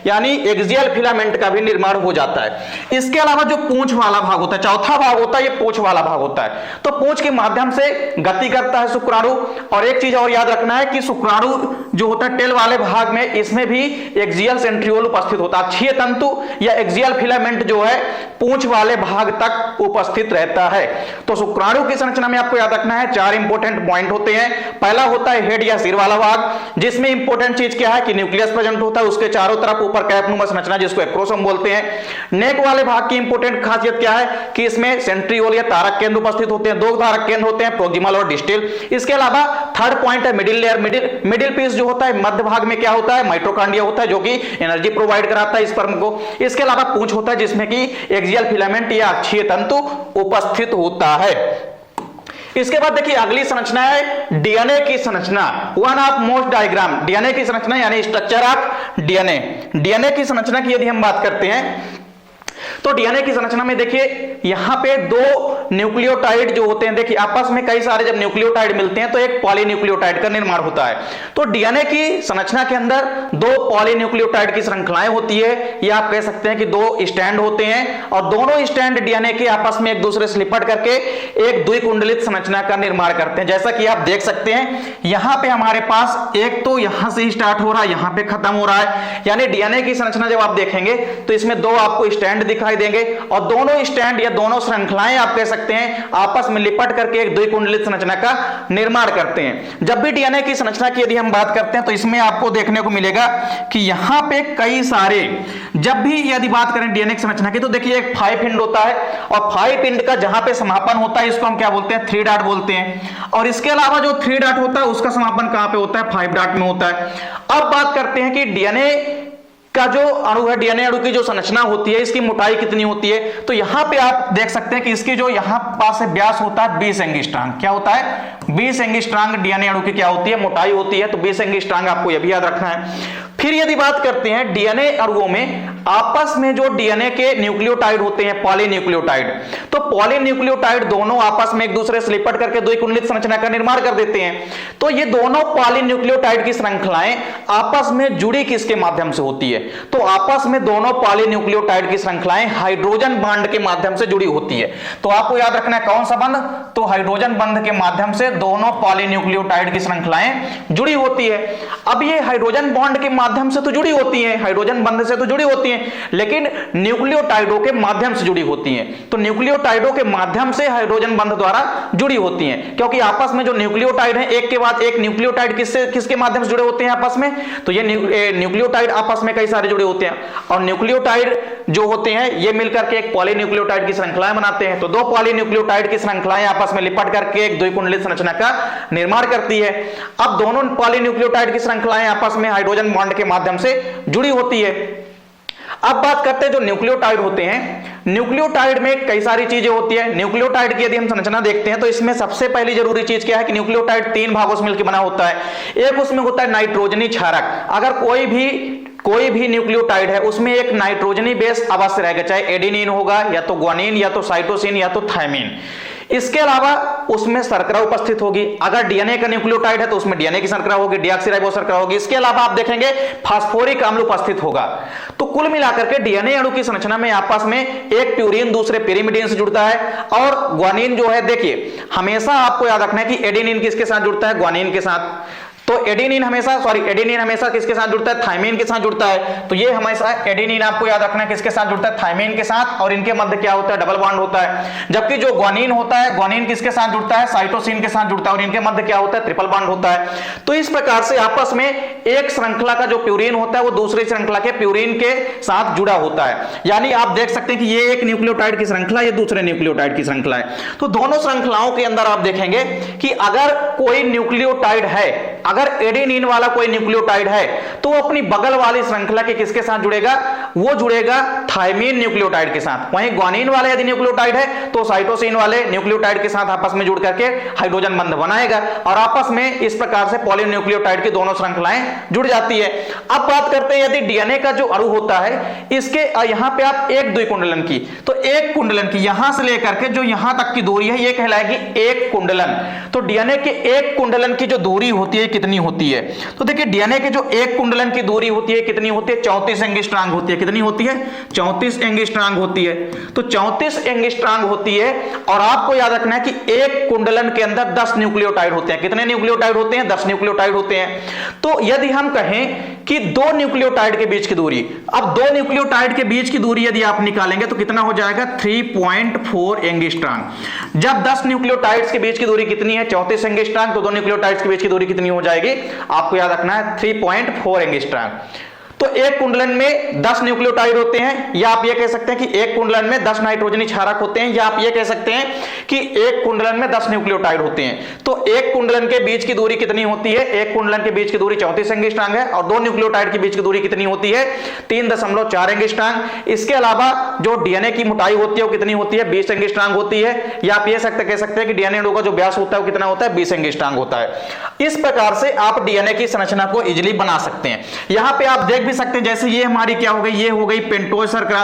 यानी एक्सियल फिलामेंट का भी निर्माण हो जाता है। इसके अलावा जो पूंछ वाला भाग होता है, चौथा भाग होता है, ये पूंछ वाला भाग होता है। तो पूंछ के माध्यम से गति करता है शुक्राणु। और एक चीज और याद रखना है कि शुक्राणु जो होता है टेल वाले भाग में, इसमें भी एक्सियल सेंट्रियोल उपस्थित होता है। अक्षीय तंतु या एक्सियल फिलामेंट जो है पूंछ वाले भाग तक उपस्थित रहता है। तो शुक्राणु की संरचना में आपको याद रखना है चार इंपॉर्टेंट पॉइंट होते हैं। पहला होता है हेड या सिर वाला भाग, जिसमें इंपॉर्टेंट चीज क्या है कि न्यूक्लियस प्रेजेंट होता है, उसके चारों तरफ ऊपर कैपनुमा संरचना जिसको एक्रोसोम बोलते हैं। नेक वाले भाग की इंपॉर्टेंट खासियत क्या है कि इसमें सेंट्रियोल या तारक केंद्र उपस्थित होते हैं, दो तारक केंद्र होते हैं, प्रोक्सिमल और डिस्टल। इसके अलावा थर्ड पॉइंट है मिडिल लेयर। मिडिल पीस जो होता है, मध्य भाग में क्या होता है? माइटोकॉन्ड्रिया होता है जो कि एनर्जी प्रोवाइड कराता है स्पर्म को। इसके अलावा पूंछ होता है जिसमें कि एक्सियल फिलामेंट या अक्षीय तंतु उपस्थित होता है। इसके बाद देखिए अगली संरचना है डीएनए की संरचना, one of most diagram. DNA की संरचना यानी स्ट्रक्चर ऑफ डीएनए। डीएनए की संरचना की यदि हम बात करते हैं तो डीएनए की संरचना में देखिए यहां पे दो न्यूक्लियोटाइड जो होते हैं, देखिए आपस में कई सारे जब न्यूक्लियोटाइड मिलते हैं तो एक पॉलीन्यूक्लियोटाइड का निर्माण होता है। तो डीएनए की संरचना के अंदर दो पॉलीन्यूक्लियोटाइड की श्रृंखलाएं होती है, या आप कह सकते हैं कि दो स्टैंड होते हैं और दोनों स्टैंड डीएनए के आपस में एक दूसरे से लिपट करके एक द्विकुंडलित संरचना का निर्माण करते हैं। जैसा कि आप देख सकते हैं यहां पे हमारे पास एक तो यहां से स्टार्ट हो रहा है, यहां पे खत्म हो रहा है, यानी डीएनए की संरचना जब आप देखेंगे तो इसमें दो आपको स्टैंड दिखाई देंगे और दोनों स्टैंड या दोनों श्रृंखलाएं आप कह सकते हैं आपस में लिपट करके एक द्विकुंडलित संरचना का निर्माण करते हैं। जब भी डीएनए की संरचना की यदि हम बात करते हैं तो इसमें आपको देखने को मिलेगा कि यहां पे कई सारे, जब भी यदि बात करें डीएनए की संरचना की तो देखिए एक 5 पिंड होता है और 5 पिंड का जहां पे समापन होता है इसको हम क्या बोलते हैं? 3 डॉट बोलते हैं। और इसके अलावा जो 3 डॉट होता है उसका समापन कहां पे होता है? 5 डॉट में होता है। अब बात करते हैं कि डीएनए का जो अणु है, डीएनए अणु की जो संरचना होती है, इसकी मोटाई कितनी होती है? तो यहां पे आप देख सकते हैं कि इसकी जो यहां पास है व्यास होता है 20 एंगस्ट्रॉम। क्या होता है? 20 एंगस्ट्रॉम डीएनए अणु की क्या होती है? मोटाई होती है। तो 20 एंगस्ट्रॉम आपको यह भी याद रखना है। फिर यदि बात करते हैं डीएनए अणुओं में आपस में जो डीएनए के न्यूक्लियोटाइड होते हैं, पॉलीन्यूक्लियोटाइड, तो पॉलीन्यूक्लियोटाइड दोनों आपस में एक दूसरे से लिपट करके द्विकुंडलित संरचना का निर्माण कर देते हैं। तो ये दोनों पॉलीन्यूक्लियोटाइड की श्रृंखलाएं आपस में जुड़ी किसके माध्यम से होती है? तो आपस में दोनों पॉलीन्यूक्लियोटाइड की श्रृंखलाएं हाइड्रोजन बॉन्ड के माध्यम से जुड़ी होती है। तो आपको याद रखना है कौन सा बंध? तो हाइड्रोजन बंध के माध्यम से दोनों पॉलीन्यूक्लियोटाइड की श्रृंखलाएं जुड़ी होती है। अब ये हाइड्रोजन बॉन्ड के माध्यम से तो जुड़ी होती हैं, हाइड्रोजन बंध से तो जुड़ी होती हैं, लेकिन न्यूक्लियोटाइडों के माध्यम से जुड़ी होती हैं। तो न्यूक्लियोटाइडों के माध्यम से हाइड्रोजन बंध द्वारा जुड़ी होती हैं, क्योंकि आपस में जो न्यूक्लियोटाइड हैं, एक के बाद एक न्यूक्लियोटाइड किसके माध्यम से जुड़े होते हैं आपस में? तो ये न्यूक्लियोटाइड आपस में कई सारे जुड़े होते हैं, और न्यूक्लियोटाइड जो होते हैं ये मिलकर के एक पॉलीन्यूक्लियोटाइड की श्रृंखलाएं बनाते हैं। तो दो पॉलीन्यूक्लियोटाइड की श्रृंखलाएं आपस में लिपट करके एक द्विकुंडलित संरचना का निर्माण करती है। अब दोनों पॉलीन्यूक्लियोटाइड की श्रृंखलाएं आपस में हाइड्रोजन बॉन्ड के माध्यम से जुड़ी होती है। अब बात करते हैं जो न्यूक्लियोटाइड होते हैं, न्यूक्लियोटाइड में कई सारी चीजें होती है। न्यूक्लियोटाइड की यदि हम संरचना देखते हैं तो इसमें सबसे पहली जरूरी चीज क्या है कि न्यूक्लियोटाइड 3 भागों से मिलकर बना होता है। एक उसमें होता है नाइट्रोजनी क्षारक। अगर कोई भी न्यूक्लियोटाइड है उसमें एक नाइट्रोजनी बेस अवश्य रहेगा, चाहे एडेनिन होगा या तो ग्वानिन या तो साइटोसिन या तो थायमिन। इसके अलावा उसमें शर्करा उपस्थित होगी। अगर डीएनए का न्यूक्लियोटाइड है तो उसमें डीएनए की शर्करा होगी, डीऑक्सीराइबो शर्करा होगी। इसके अलावा आप देखेंगे फास्फोरिक अम्ल उपस्थित होगा। तो कुल मिलाकर के डीएनए अणु की संरचना में आपस में एक प्यूरिन दूसरे पिरिमिडिन से जुड़ता है, और ग्वानिन जो है, देखिए हमेशा आपको याद रखना है कि एडेनिन किसके साथ जुड़ता है? ग्वानिन के साथ। तो एडेनिन हमेशा किसके साथ जुड़ता है? थायमिन के साथ जुड़ता है। तो ये हमेशा एडेनिन आपको याद रखना है किसके साथ जुड़ता है? थायमिन के साथ, और इनके मध्य क्या होता है? डबल बॉन्ड होता है। जबकि जो ग्वानिन होता है, ग्वानिन किसके साथ जुड़ता है? साइटोसिन के साथ जुड़ता है, और इनके मध्य क्या होता है? ट्रिपल बॉन्ड होता है। तो इस प्रकार से आपस में एक श्रृंखला का जो प्यूरिन होता है वो दूसरी श्रृंखला के प्यूरिन के साथ जुड़ा होता है। यानी आप देख सकते हैं कि ये एक न्यूक्लियोटाइड की श्रृंखला, ये दूसरे न्यूक्लियोटाइड की श्रृंखला है। तो दोनों श्रृंखलाओं के अंदर आप देखेंगे कि अगर कोई न्यूक्लियोटाइड है, अगर एडेनिन वाला कोई न्यूक्लियोटाइड है, तो वो अपनी बगल वाली श्रृंखला के किसके साथ जुड़ेगा? वो जुड़ेगा थायमिन न्यूक्लियोटाइड के साथ। वहीं ग्वानिन वाले यदि न्यूक्लियोटाइड है तो साइटोसिन वाले न्यूक्लियोटाइड के साथ आपस में जुड़ करके हाइड्रोजन बंध बनाएगा, और आपस में इस प्रकार से पॉलीन्यूक्लियोटाइड की दोनों श्रृंखलाएं जुड़ जाती है। अब बात करते हैं यदि डीएनए का जो अणु होता है, इसके यहां पे आप एक द्विकुंडलन की, तो एक कुंडलन की यहां से लेकर के जो यहां तक की दूरी है ये कहलाएगी एक कुंडलन। तो डीएनए के एक कुंडलन की जो दूरी होती है कितनी होती है? तो देखिए डीएनए के जो एक कुंडलन की दूरी होती है कितनी होती है? 34 एंगस्ट्रॉम होती है। कितनी होती है? 34 एंगस्ट्रॉम होती है। तो 34 एंगस्ट्रॉम होती है, और आपको याद रखना है कि एक कुंडलन के अंदर 10 न्यूक्लियोटाइड होते हैं। कितने न्यूक्लियोटाइड होते हैं? 10 न्यूक्लियोटाइड होते हैं। तो यदि हम कहें कि दो न्यूक्लियोटाइड के बीच की दूरी, अब दो न्यूक्लियोटाइड के बीच की दूरी यदि आप निकालेंगे तो कितना हो जाएगा? 3.4 एंगस्ट्रॉम। जब 10 न्यूक्लियोटाइड्स के बीच की दूरी कितनी है? 34 एंगस्ट्रॉम। तो दो न्यूक्लियोटाइड्स के बीच की दूरी कितनी हो जाएगी? आपको याद रखना है 3.4 एंगस्ट्रॉम। तो एक कुंडलन में 10 न्यूक्लियोटाइड होते हैं, या आप ये कह सकते हैं कि एक कुंडलन में 10 नाइट्रोजनी क्षारक होते हैं, या आप ये कह सकते हैं कि एक कुंडलन में 10 न्यूक्लियोटाइड होते हैं। तो एक कुंडलन के बीच की दूरी कितनी होती है? एक कुंडलन के बीच की दूरी 34 एंगस्ट्रॉम है, और दो न्यूक्लियोटाइड के बीच की दूरी कितनी होती है? 3.4 एंगस्ट्रॉम। इसके अलावा जो डीएनए की मोटाई होती है वो कितनी होती है? 20 एंगस्ट्रॉम होती है, या आप ये कह सकते हैं कि डीएनए अणु का जो व्यास होता है वो कितना होता है? 20 एंगस्ट्रॉम होता है। इस प्रकार से आप डीएनए की संरचना को इजिली बना सकते हैं। यहां पे आप देख भी सकते हैं, जैसे ये हमारी क्या हो गई? ये हो गई पेंटोज शर्करा।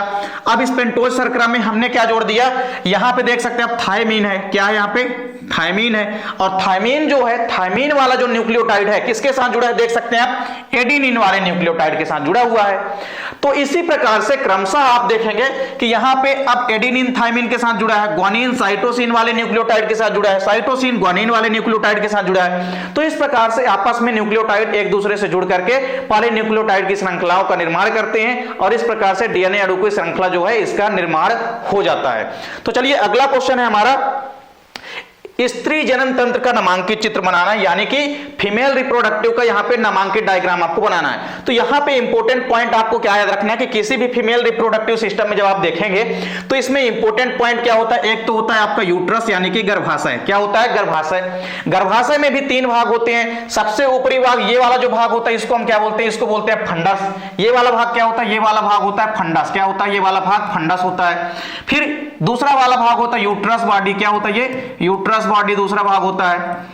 अब इस पेंटोज शर्करा में हमने क्या जोड़ दिया? यहां पे देख सकते हैं आप थायमीन है। क्या है यहां पे? थायमीन है। और थायमीन जो है, थायमीन वाला जो न्यूक्लियोटाइड है किसके साथ जुड़ा है? देख सकते हैं आप एडेनिन वाले न्यूक्लियोटाइड के साथ जुड़ा हुआ है। तो इसी प्रकार से क्रमशः आप देखेंगे कि यहां पे अब एडेनिन थायमीन के साथ जुड़ा है, ग्वानिन साइटोसिन वाले न्यूक्लियोटाइड के साथ जुड़ा है, साइटोसिन ग्वानिन वाले न्यूक्लियोटाइड के साथ जुड़ा है। तो इस प्रकार से आपस में न्यूक्लियोटाइड एक दूसरे से जुड़ करके पॉलीन्यूक्लियोटाइड की श्रृंखलाओं का निर्माण करते हैं, और इस प्रकार से डीएनए अणु की श्रृंखला जो है इसका निर्माण हो जाता है। तो चलिए अगला क्वेश्चन है हमारा, स्त्री जनन तंत्र का नामांकित चित्र बनाना है, यानी कि फीमेल रिप्रोडक्टिव का यहां पे नामांकित डायग्राम आपको बनाना है। तो यहां पे इंपॉर्टेंट पॉइंट आपको क्या याद रखना है कि किसी भी फीमेल रिप्रोडक्टिव सिस्टम में जब आप देखेंगे तो इसमें इंपॉर्टेंट पॉइंट क्या होता है, एक तो होता है आपका यूट्रस यानी कि गर्भाशय। क्या होता है? गर्भाशय। गर्भाशय में भी 3 भाग होते हैं। सबसे ऊपरी भाग ये वाला जो भाग होता है इसको हम क्या बोलते हैं? इसको बोलते हैं फंडस। ये वाला भाग क्या होता है? ये वाला भाग होता है फंडस। क्या होता है? ये वाला भाग फंडस होता है। फिर दूसरा वाला भाग होता है यूट्रस बॉडी। क्या होता है? ये यूट्रस बॉडी दूसरा भाग होता है।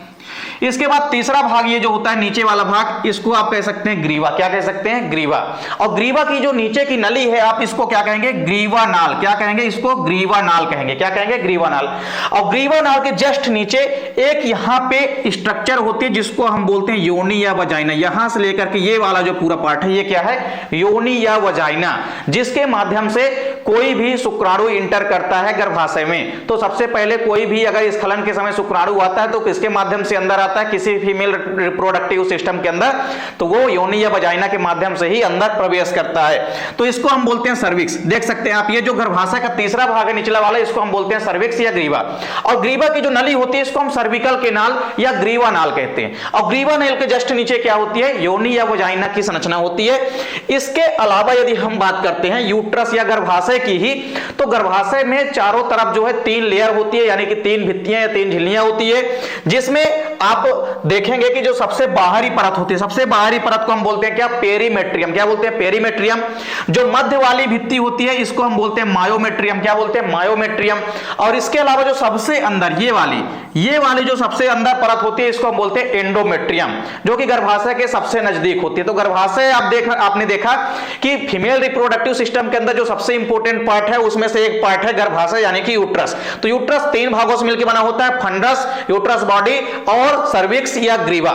इसके बाद तीसरा भाग ये जो होता है नीचे वाला भाग, इसको आप कह सकते हैं ग्रीवा। क्या कह सकते हैं? ग्रीवा। और ग्रीवा की जो नीचे की नली है आप इसको क्या कहेंगे? ग्रीवा नाल। क्या कहेंगे? इसको ग्रीवा नाल कहेंगे। क्या कहेंगे? ग्रीवा नाल। और ग्रीवा नाल के जस्ट नीचे एक यहां पे स्ट्रक्चर होती है जिसको हम बोलते हैं योनि या वजाइना। यहां से लेकर के ये वाला जो पूरा पार्ट है ये क्या है? योनि या वजाइना, जिसके माध्यम से कोई भी शुक्राणु इंटर करता है गर्भाशय में। तो सबसे पहले कोई भी अगर स्खलन के समय शुक्राणु आता है तो किसके माध्यम से अंदर आता है? किसी फीमेल रिप्रोडक्टिव सिस्टम के अंदर, तो वो योनि या वजाइना के माध्यम से ही अंदर प्रवेश करता है। तो इसको हम बोलते हैं सर्विक्स। देख सकते हैं आप, ये जो गर्भाशय का तीसरा भाग है निचला वाला, इसको हम बोलते हैं सर्विक्स या ग्रीवा। और ग्रीवा की जो नली होती है इसको हम सर्विकल केनाल या ग्रीवा नाल कहते हैं। और ग्रीवा नाल के जस्ट नीचे क्या होती है? योनि या वजाइना की संरचना होती है। इसके अलावा यदि हम बात करते हैं यूट्रस या गर्भाशय की ही, तो गर्भाशय में चारों तरफ जो है 3 लेयर होती है, यानी कि 3 भित्तियां या 3 झिल्लियां होती है, जिसमें आप देखेंगे कि जो सबसे बाहरी परत होती है, सबसे बाहरी परत को हम बोलते हैं क्या? पेरीमेट्रियम। क्या बोलते हैं? पेरीमेट्रियम। जो मध्य वाली भित्ति होती है इसको हम बोलते हैं मायोमेट्रियम। क्या बोलते हैं? मायोमेट्रियम। और इसके अलावा जो सबसे अंदर ये वाली जो सबसे अंदर परत होती है इसको हम बोलते हैं एंडोमेट्रियम, जो कि गर्भाशय के सबसे नजदीक होती है। तो गर्भाशय आपने देखा कि फीमेल रिप्रोडक्टिव सिस्टम के अंदर जो सबसे इंपॉर्टेंट पार्ट है उसमें से एक पार्ट है गर्भाशय यानी कि यूट्रस। तो यूट्रस 3 भागों से मिलकर बना होता है, फंडस, यूट्रस बॉडी और सर्विक्स या ग्रीवा।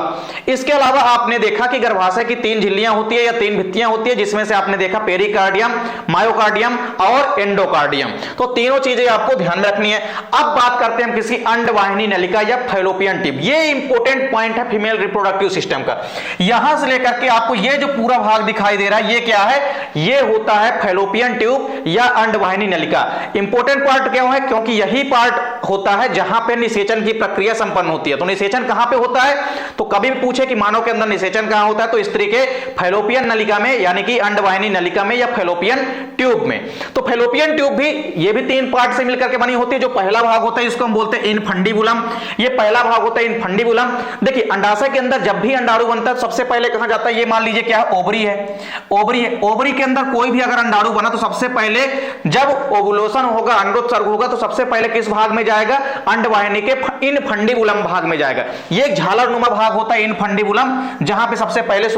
इसके अलावा आपने देखा कि गर्भाशय की 3 झिल्लियां होती है या 3 भित्तियां होती है, जिसमें से आपने देखा पेरिकार्डियम, मायोकार्डियम और एंडोकार्डियम। तो तीनों चीजें आपको ध्यान में रखनी है। अब बात करते हैं हम किसी अंडवाहिनी नलिका या फैलोपियन ट्यूब। ये इंपॉर्टेंट पॉइंट है फीमेल रिप्रोडक्टिव सिस्टम का। यहां से लेकर के आपको ये जो पूरा भाग दिखाई दे रहा है ये क्या है? ये होता है फैलोपियन ट्यूब या अंडवाहिनी नलिका। इंपॉर्टेंट पार्ट क्यों है? क्योंकि यही पार्ट होता है जहां पे निषेचन की प्रक्रिया संपन्न होती है। तो निषेचन कहां पे होता है? तो कभी भी पूछे कि मानव के अंदर निषेचन कहां होता है, तो स्त्री के फैलोपियन नलिका में यानी कि अंडवाहिनी नलिका में या फैलोपियन ट्यूब में। तो फैलोपियन ट्यूब भी ये भी 3 पार्ट से मिलकर के बनी होती है। जो पहला भाग होता है इसको हम बोलते हैं इनफंडिबुलम। ये पहला भाग होता है इनफंडिबुलम। देखिए अंडाशय के अंदर जब भी अंडाणु बनता है सबसे पहले कहां जाता है? ये मान लीजिए क्या है? ओवरी है। ओवरी है। ओवरी के अंदर कोई भी अगर अंडाणु बना तो सबसे पहले जब ओवुलेशन होगा, अंडोत्सर्ग होगा, तो सबसे पहले किस भाग में जाएगा? अंडवाहिनी के इनफंडिबुलम भाग में जाएगा। ये एक झालरनुमा भाग होता है इनफंडिबुलम, जहां पे सबसे पहले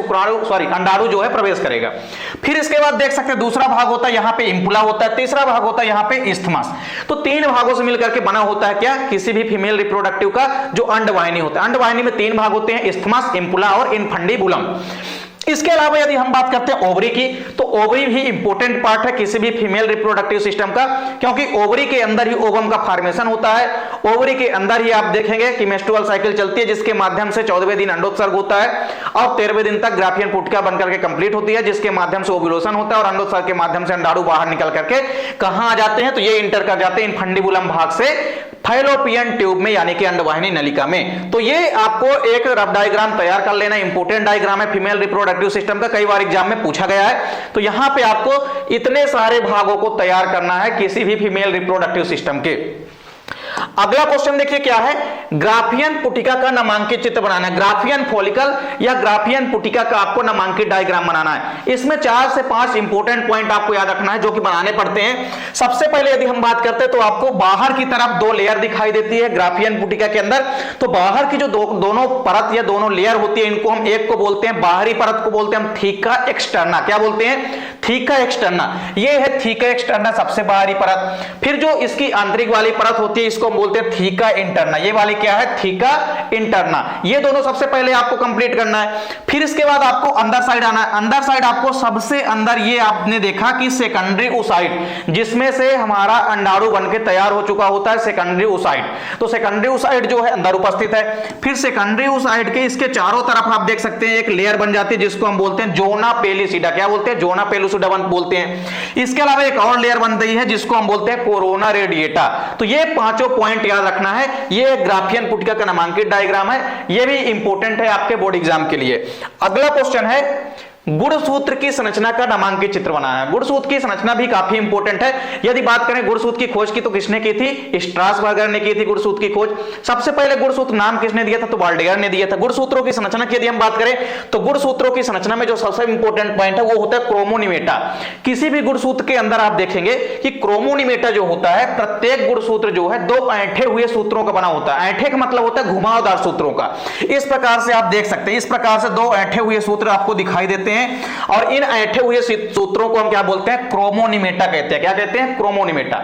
अंडाणु जो है प्रवेश करेगा। फिर इसके बाद देख सकते हैं दूसरा भाग होता है यहां पे इंपुला होता है, तीसरा भाग होता है यहां पे इस्थमस। तो 3 भागों से मिलकर के बना होता है क्या? किसी भी फीमेल रिप्रोडक्टिव का जो अंडवाहिनी होता है। अंडवाहिनी में 3 भाग होते हैं, इस्थमस, इंपुला और इनफंडिबुलम। इसके अलावा यदि हम बात करते हैं ओवरी की, तो ओवरी भी इंपॉर्टेंट पार्ट है किसी भी फीमेल रिप्रोडक्टिव सिस्टम का, क्योंकि ओवरी के अंदर ही ओवम का फॉर्मेशन होता है। ओवरी के अंदर ही आप देखेंगे कि मेंस्ट्रुअल साइकिल चलती है, जिसके माध्यम से 14वें दिन अंडोत्सर्ग होता है और 13वें दिन तक ग्राफियन पुटिका बनकर के कंप्लीट होती है, जिसके माध्यम से ओव्यूलेशन होता है और अंडोत्सर्ग के माध्यम से अंडाणु बाहर निकल करके कहां आ जाते हैं? तो ये इंटर कर जाते हैं इनफंडिबुलम भाग से फैलोपियन ट्यूब में यानी कि अंडवाहिनी नलिका में। तो ये आपको एक रफ डायग्राम तैयार कर लेना, इंपॉर्टेंट डायग्राम है फीमेल रिप्रोडक्टिव सिस्टम का, कई बार एग्जाम में पूछा गया है। तो यहां पे आपको इतने सारे भागों को तैयार करना है किसी भी फीमेल रिप्रोडक्टिव सिस्टम के। अगला क्वेश्चन देखिए क्या है? ग्राफियन पुटिका का नामांकित चित्र बनाना है। ग्राफियन फॉलिकल या ग्राफियन पुटिका का आपको नामांकित डायग्राम बनाना है। इसमें 4 से 5 इंपॉर्टेंट पॉइंट आपको याद रखना है जो कि बनाने पड़ते हैं। सबसे पहले यदि हम बात करते हैं तो आपको बाहर की तरफ 2 लेयर दिखाई देती है ग्राफियन पुटिका के अंदर। तो बाहर की जो दोनों परत या दोनों लेयर होती है, इनको हम एक को बोलते हैं बाहरी परत को बोलते हैं हम थीका एक्सटर्ना। क्या बोलते हैं? Theca externa. ये है थीका एक्सटर्ना, सबसे बाहरी परत। फिर जो इसकी आंतरिक वाली परत होती है इसको बोलते हैं थीका इंटरना। ये वाली क्या है? Theca interna. ये दोनों सबसे पहले आपको कंप्लीट करना है। फिर इसके बाद आपको अंदर साइड आना है। अंदर साइड आपको सबसे अंदर ये आपने देखा कि सेकेंडरी ओसाइट, जिसमें से हमारा अंडाणु बनके तैयार हो चुका होता है, सेकेंडरी ओसाइट। तो सेकेंडरी ओसाइट जो है अंदर उपस्थित है। फिर सेकेंडरी ओसाइट के इसके चारों तरफ आप देख सकते हैं एक लेयर बन जाती है जिसको हम बोलते हैं जोना पेलिसिडा। क्या बोलते हैं? जोना पेलिसिडा बोलते हैं। इसके अलावा एक और लेयर बन रही है जिसको हम बोलते हैं कोरोना रेडिएटा। तो ये 5 पॉइंट पॉइंट याद रखना है, ये ग्राफियन पुटिका का नामांकित डायग्राम है, ये भी इंपॉर्टेंट है आपके बोर्ड एग्जाम के लिए। अगला क्वेश्चन है गुणसूत्र की संरचना का नामांकित चित्र बनाना है। गुणसूत्र की संरचना भी काफी इंपॉर्टेंट है। यदि बात करें गुणसूत्र की खोज की तो किसने की थी? स्ट्रासबर्गर ने की थी गुणसूत्र की खोज। सबसे पहले गुणसूत्र नाम किसने दिया था? तो बाल्डेयर ने दिया था। गुणसूत्रों की संरचना की यदि हम बात करें तो गुणसूत्रों की संरचना में जो सबसे इंपॉर्टेंट पॉइंट है वो होता है क्रोमोनिमेटा। किसी भी गुणसूत्र के अंदर आप देखेंगे कि क्रोमोनिमेटा जो होता है, प्रत्येक गुणसूत्र जो है दो ऐंठे हुए सूत्रों का बना होता है। ऐंठे का मतलब होता है घुमावदार सूत्रों का। इस प्रकार से आप देख सकते हैं, इस प्रकार से दो ऐंठे हुए सूत्र आपको दिखाई देते हैं और इन ऐंठे हुए सूत्रों को हम क्या बोलते हैं? क्रोमोनिमेटा कहते हैं। क्या कहते हैं? क्रोमोनिमेटा।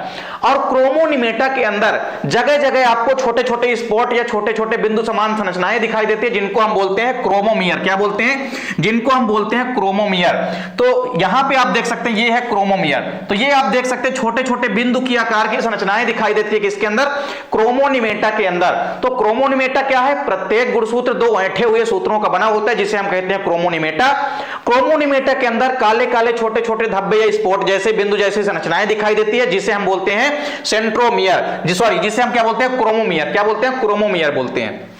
और क्रोमोनिमेटा के अंदर जगह जगह आपको छोटे छोटे स्पॉट या छोटे छोटे बिंदु समान संरचनाएं दिखाई देती है जिनको हम बोलते हैं क्रोमोमियर। क्या बोलते हैं? जिनको हम बोलते हैं क्रोमोमियर। तो यहां पे आप देख सकते हैं ये है क्रोमोमियर। तो ये आप देख सकते हैं छोटे छोटे बिंदु की आकार की संरचनाएं दिखाई देती है किसके अंदर? क्रोमोनिमेटा के अंदर। तो क्रोमोनिमेटा क्या है? प्रत्येक गुणसूत्र दो ऐंठे हुए सूत्रों का बना होता है जिसे हम कहते हैं क्रोमोनिमेटा। क्रोमोनिमेटा के अंदर काले काले छोटे छोटे धब्बे या स्पॉट जैसे बिंदु जैसी संरचनाएं दिखाई देती है जिसे हम बोलते हैं सेंट्रोमियर, जिसे हम क्या बोलते हैं? क्रोमोमियर। क्या बोलते हैं? क्रोमोमियर बोलते हैं।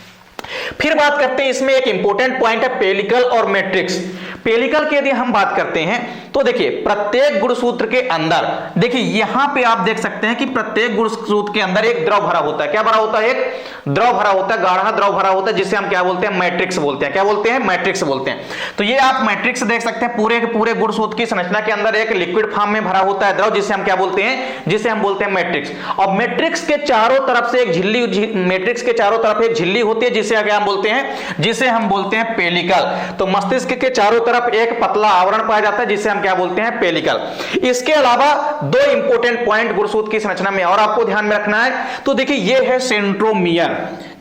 फिर बात करते हैं, इसमें एक इंपॉर्टेंट पॉइंट है पेलिकल और मैट्रिक्स। पेलिकल की यदि हम बात करते हैं तो देखिए प्रत्येक गुणसूत्र के अंदर, देखिए यहां पे आप देख सकते हैं कि प्रत्येक गुणसूत्र के अंदर एक द्रव भरा होता है। क्या भरा होता है? एक द्रव भरा होता है, गाढ़ा द्रव भरा होता है जिसे हम क्या बोलते हैं? मैट्रिक्स बोलते हैं। क्या बोलते हैं? मैट्रिक्स बोलते हैं। तो ये आप मैट्रिक्स देख सकते हैं, पूरे के पूरे गुणसूत्र की संरचना के अंदर एक लिक्विड फॉर्म में भरा होता है द्रव जिसे हम क्या बोलते हैं? जिसे हम बोलते हैं मैट्रिक्स। और मैट्रिक्स के चारों तरफ से एक झिल्ली, मैट्रिक्स के चारों तरफ एक झिल्ली होती है जिसे क्या बोलते हैं? जिसे हम बोलते हैं पेलिकल। तो मस्तिष्क के चारों तरफ एक पतला आवरण पाया जाता है जिसे हम क्या बोलते हैं? पेलिकल। इसके अलावा दो इंपॉर्टेंट पॉइंट गुणसूत्र की संरचना में और आपको ध्यान में रखना है। तो देखिए ये है सेंट्रोमियर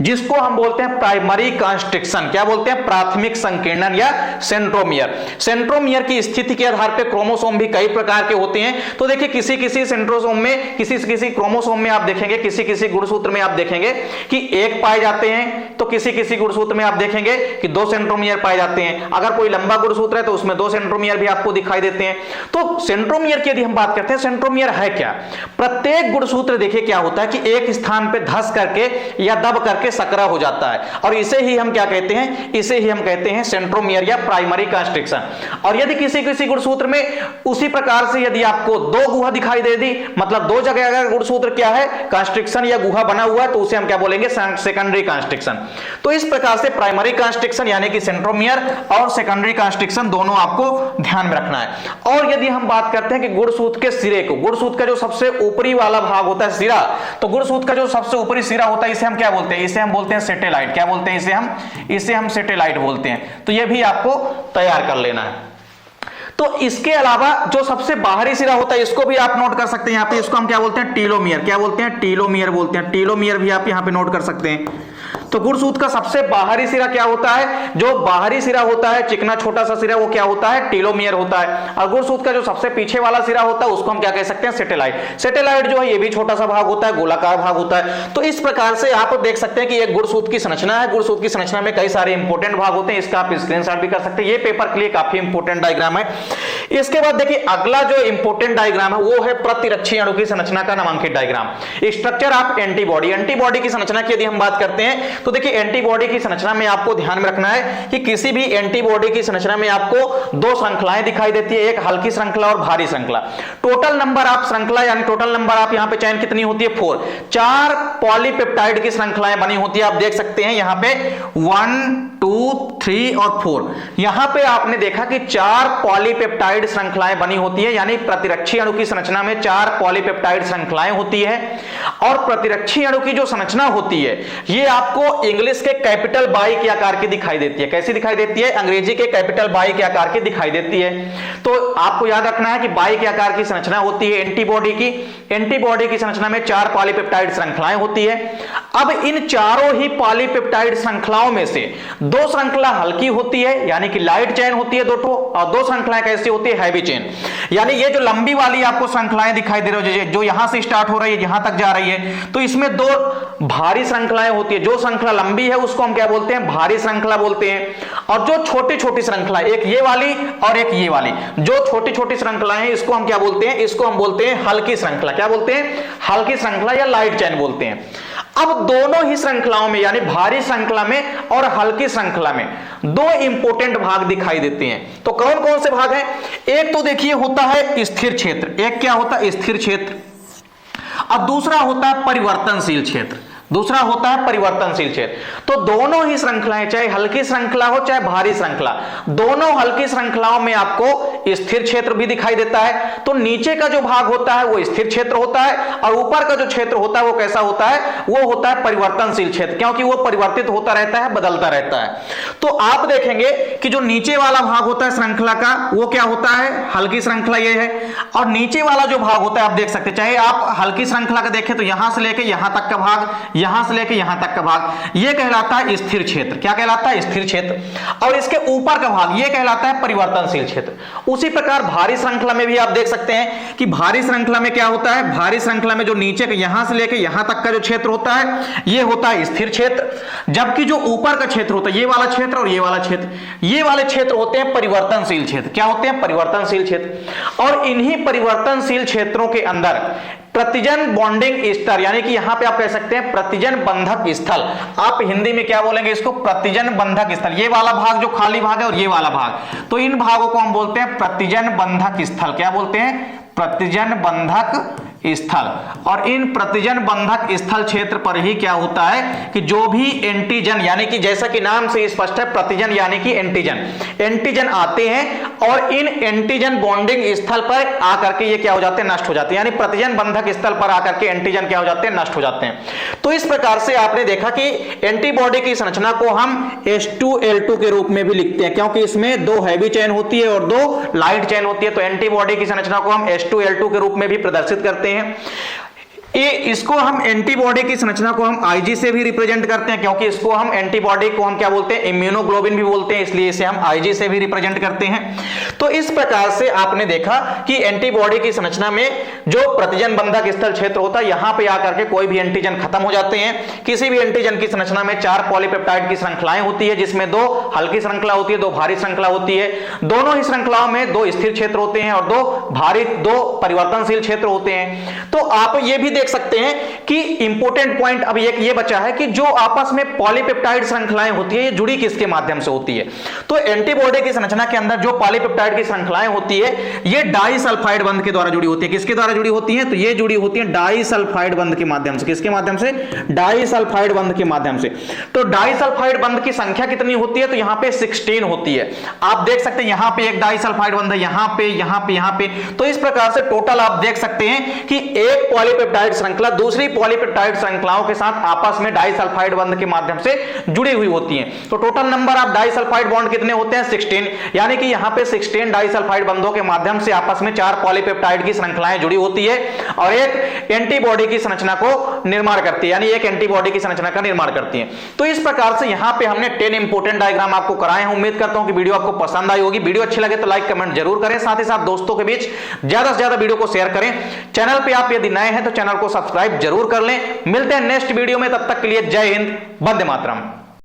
जिसको हम बोलते हैं प्राइमरी कंस्ट्रिक्शन। क्या बोलते हैं? प्राथमिक संकीर्णन या सेंट्रोमियर। सेंट्रोमियर की स्थिति के आधार पर क्रोमोसोम भी कई प्रकार के होते हैं। तो देखिए किसी किसी सेंट्रोसोम में, किसी क्रोमोसोम में आप देखेंगे, किसी किसी गुणसूत्र में आप देखेंगे कि एक पाए जाते हैं, तो किसी किसी गुणसूत्र में आप देखेंगे कि दो सेंट्रोमियर पाए जाते हैं। अगर कोई लंबा गुणसूत्र है तो उसमें दो सेंट्रोमियर भी आपको दिखाई देते हैं। तो सेंट्रोमियर की यदि हम बात करते हैं, सेंट्रोमियर है क्या? प्रत्येक गुणसूत्र देखिए क्या होता है कि एक स्थान पे धस करके या दब करके सकरा हो जाता है और इसे ही हम क्या कहते हैं? इसे ही हम कहते हैं सेंट्रोमियर या प्राइमरी कंस्ट्रिक्शन। और यदि किसी किसी गुणसूत्र में उसी प्रकार से यदि आपको दो गुहा दिखाई दे दी, मतलब दो जगह अगर गुणसूत्र क्या है? कंस्ट्रिक्शन या गुहा बना हुआ है, तो उसे हम क्या बोलेंगे? Secondary constriction. तो इस प्रकार से प्राइमरी कंस्ट्रिक्शन यानी कि सेंट्रोमियर और सेकेंडरी कंस्ट्रिक्शन दोनों आपको ध्यान में रखना है। और यदि हम बात करते हैं कि गुणसूत्र के सिरे को, गुणसूत्र का जो सबसे ऊपरी वाला भाग होता है सिरा, तो गुणसूत्र का जो सबसे ऊपरी सिरा होता है इसे हम क्या बोलते हैं? इसे हम बोलते हैं सैटेलाइट। क्या बोलते हैं? इसे हम सैटेलाइट बोलते हैं। तो यह भी आपको तैयार कर लेना है। तो इसके अलावा जो सबसे बाहरी सिरा होता है इसको भी आप नोट कर सकते हैं। यहां पे इसको हम क्या बोलते हैं? टीलोमियर। क्या बोलते हैं? टीलोमियर बोलते हैं। टीलोमियर भी आप यहां पे नोट कर सकते हैं। तो गुणसूत्र का सबसे बाहरी सिरा क्या होता है? जो बाहरी सिरा होता है, चिकना छोटा सा सिरा, वो क्या होता है? टीलोमियर होता है। और गुणसूत्र का जो सबसे पीछे वाला सिरा होता है उसको हम क्या कह सकते हैं? सैटेलाइट। सैटेलाइट जो है ये भी छोटा सा भाग होता है, गोलाकार भाग होता है। तो इस प्रकार से आप देख सकते हैं कि एक गुणसूत्र की संरचना है। गुणसूत्र की संरचना में कई सारे इंपॉर्टेंट भाग होते हैं, इसका आप स्क्रीनशॉट भी कर सकते हैं। ये पेपर के लिए काफी इंपॉर्टेंट डायग्राम है। इसके बाद देखिए अगला जो इंपॉर्टेंट डायग्राम है वो है प्रतिरक्षी अणु की संरचना का नामांकित diagram. Structure of antibody. Antibody की संरचना की यदि हम बात करते हैं तो देखिए एंटीबॉडी की संरचना में आपको ध्यान में रखना है कि किसी भी एंटीबॉडी की संरचना में आपको दो श्रृंखलाएं दिखाई देती है, एक हल्की श्रृंखला और भारी श्रृंखला। टोटल नंबर ऑफ श्रृंखला यानी टोटल नंबर ऑफ यहां पे चयन कितनी होती है? 4। 4 पॉलीपेप्टाइड की श्रृंखलाएं बनी होती है। आप देख सकते हैं यहां पे 1, 2, 3 और 4। यहां पे आपने देखा कि 4 पॉलीपेप्टाइड श्रृंखलाएं बनी होती है, यानी प्रतिरक्षी अणु की संरचना में 4 पॉलीपेप्टाइड श्रृंखलाएं होती है। और प्रतिरक्षी अणु की जो संरचना होती है ये आपको इंग्लिश के कैपिटल बाई के आकार की दिखाई देती है। कैसी दिखाई देती है? अंग्रेजी के कैपिटल बाई के आकार की दिखाई देती है। तो आपको याद रखना है कि बाई के आकार की संरचना होती है एंटीबॉडी की। एंटीबॉडी की संरचना में 4 पॉलीपेप्टाइड श्रृंखलाएं होती है। अब इन चारों ही पॉलीपेप्टाइड श्रृंखलाओं में से दो श्रृंखला हल्की होती है यानी कि लाइट चेन होती है दो ठो, और दो श्रृंखलाएं कैसी होती है? Heavy chain. यानी ये जो लंबी वाली आपको श्रृंखलाएं दिखाई दे रही है जो यहां से स्टार्ट हो रही है यहां तक जा रही है, तो इसमें दो भारी श्रृंखलाएं होती है। जो श्रृंखला लंबी है उसको हम क्या बोलते हैं? भारी श्रृंखला बोलते हैं। और जो छोटी छोटी श्रृंखला, एक ये वाली और एक ये वाली, जो छोटी छोटी श्रृंखलाएं हैं इसको हम क्या बोलते हैं? इसको हम बोलते हैं हल्की श्रृंखला। क्या बोलते हैं? हल्की श्रृंखला या लाइट चेन बोलते हैं। अब दोनों ही श्रृंखलाओं में यानी भारी श्रृंखला में और हल्की श्रृंखला में दो इंपॉर्टेंट भाग दिखाई देते हैं। तो कौन कौन से भाग हैं? एक तो देखिए होता है स्थिर क्षेत्र, एक क्या होता है स्थिर क्षेत्र, और दूसरा होता है परिवर्तनशील क्षेत्र, दूसरा होता है परिवर्तनशील क्षेत्र। तो दोनों ही श्रृंखलाएं, चाहे हल्की श्रृंखला हो चाहे भारी श्रृंखला, दोनों हल्की श्रृंखलाओं में आपको स्थिर क्षेत्र भी दिखाई देता है। तो नीचे का जो भाग होता है वो स्थिर क्षेत्र होता है और ऊपर का जो क्षेत्र होता है वो कैसा होता है? वो होता है परिवर्तनशील क्षेत्र, क्योंकि वो परिवर्तित होता रहता है, बदलता रहता है। तो आप देखेंगे कि जो नीचे वाला भाग होता है श्रृंखला का वो क्या होता है? हल्की श्रृंखला ये है। और नीचे वाला जो भाग होता है आप देख सकते हैं, चाहे आप हल्की श्रृंखला का देखें तो यहां से लेके यहां तक का भाग, यहां से लेके यहां तक का भाग, यह कहलाता है स्थिर क्षेत्र। क्या कहलाता है? स्थिर क्षेत्र। और इसके ऊपर का भाग यह कहलाता है परिवर्तनशील क्षेत्र। उसी प्रकार भारी श्रृंखला में भी आप देख सकते हैं कि भारी श्रृंखला में क्या होता है? भारी श्रृंखला में जो नीचे के यहां से लेके यहां तक का जो क्षेत्र होता है यह होता है स्थिर क्षेत्र, जबकि जो ऊपर का क्षेत्र होता है ये वाला क्षेत्र और ये वाला क्षेत्र, ये वाले क्षेत्र होते हैं परिवर्तनशील क्षेत्र। क्या होते हैं? परिवर्तनशील क्षेत्र। और इन्हीं परिवर्तनशील क्षेत्रों के अंदर प्रतिजन बॉन्डिंग स्तर, यानी कि यहां पे आप कह सकते हैं प्रतिजन बंधक स्थल, आप हिंदी में क्या बोलेंगे इसको? प्रतिजन बंधक स्थल। ये वाला भाग जो खाली भाग है और ये वाला भाग, तो इन भागों को हम बोलते हैं प्रतिजन बंधक स्थल। क्या बोलते हैं? प्रतिजन बंधक स्थल। और इन प्रतिजन बंधक स्थल क्षेत्र पर ही क्या होता है कि जो भी एंटीजन, यानी कि जैसा कि नाम से स्पष्ट है प्रतिजन यानी कि एंटीजन आते हैं और इन एंटीजन बॉन्डिंग स्थल पर आकर के ये क्या हो जाते हैं? नष्ट हो जाते हैं। यानी प्रतिजन बंधक स्थल पर आकर के एंटीजन क्या हो जाते हैं? नष्ट हो जाते हैं। तो इस प्रकार से आपने देखा कि एंटीबॉडी की संरचना को हम H2L2 के रूप में भी लिखते हैं, क्योंकि इसमें दो हैवी चेन होती है और दो लाइट चेन होती है। तो एंटीबॉडी की संरचना को हम H2L2 के रूप में भी प्रदर्शित करते हैं। इसको हम एंटीबॉडी की संरचना को हम IG से भी रिप्रेजेंट करते हैं, क्योंकि इसको हम एंटीबॉडी को हम क्या बोलते हैं? इम्यूनोग्लोबिन भी बोलते हैं, इसलिए इसे हम IG से भी रिप्रेजेंट करते हैं। तो इस प्रकार से आपने देखा कि एंटीबॉडी की संरचना में जो प्रतिजन बंधक स्थल क्षेत्र होता है यहां पे आकर के कोई भी एंटीजन खत्म हो जाते हैं। किसी भी एंटीजन की संरचना में 4 पॉलीपेप्टाइड की श्रृंखलाएं होती है, जिसमें 2 हल्की श्रृंखला होती है, 2 भारी श्रृंखला होती है। दोनों ही श्रृंखलाओं में 2 स्थिर क्षेत्र होते हैं और 2 परिवर्तनशील क्षेत्र होते हैं। तो आप ये भी देख सकते हैं कि इंपॉर्टेंट पॉइंट अब एक ये बचा है कि जो आपस में पॉलीपेप्टाइड श्रृंखलाएं होती है ये जुड़ी किसके माध्यम से होती है? तो एंटीबॉडी की संरचना के अंदर जो पॉलीपेप्टाइड की श्रृंखलाएं होती है ये डाइसल्फाइड बंध के द्वारा जुड़ी होती है। किसके द्वारा जुड़ी होती है? तो ये जुड़ी होती है डाइसल्फाइड बंध के माध्यम से। किसके माध्यम से? डाइसल्फाइड बंध के माध्यम से। तो डाइसल्फाइड बंध की संख्या कितनी होती है? तो यहां पे 16 होती है। आप देख सकते हैं यहां पे एक डाइसल्फाइड बंध है, यहां पे, यहां पे, यहां पे। तो इस प्रकार से टोटल आप देख सकते हैं कि एक पॉलीपेप्टाइड श्रृंखला दूसरी पॉलीपेप्टाइड श्रृंखलाओं के साथ आपस में डाइसल्फाइड बंध के माध्यम से जुड़ी हुई होती हैं। तो total number of disulphide bond कितने होते हैं? 16। यानी कि यहां पे 16 डाइसल्फाइड बंधों के माध्यम से आपस में 4 पॉलीपेप्टाइड की श्रृंखलाएं जुड़ी होती है और एक एंटीबॉडी की संरचना को निर्माण करती है, यानी एक एंटीबॉडी की संरचना का निर्माण करती है। तो इस प्रकार से यहां पे हमने 10 इंपॉर्टेंट डायग्राम आपको कराए हैं। उम्मीद करता हूं कि वीडियो आपको पसंद आई होगी। वीडियो अच्छी लगे तो लाइक कमेंट जरूर करें, साथ ही साथ दोस्तों के बीच ज्यादा से ज्यादा वीडियो को शेयर करें। चैनल पे आप यदि नए हैं तो चैनल को सब्सक्राइब जरूर कर लें। मिलते हैं नेक्स्ट वीडियो में, तब तक के लिए जय हिंद, वंदे मातरम।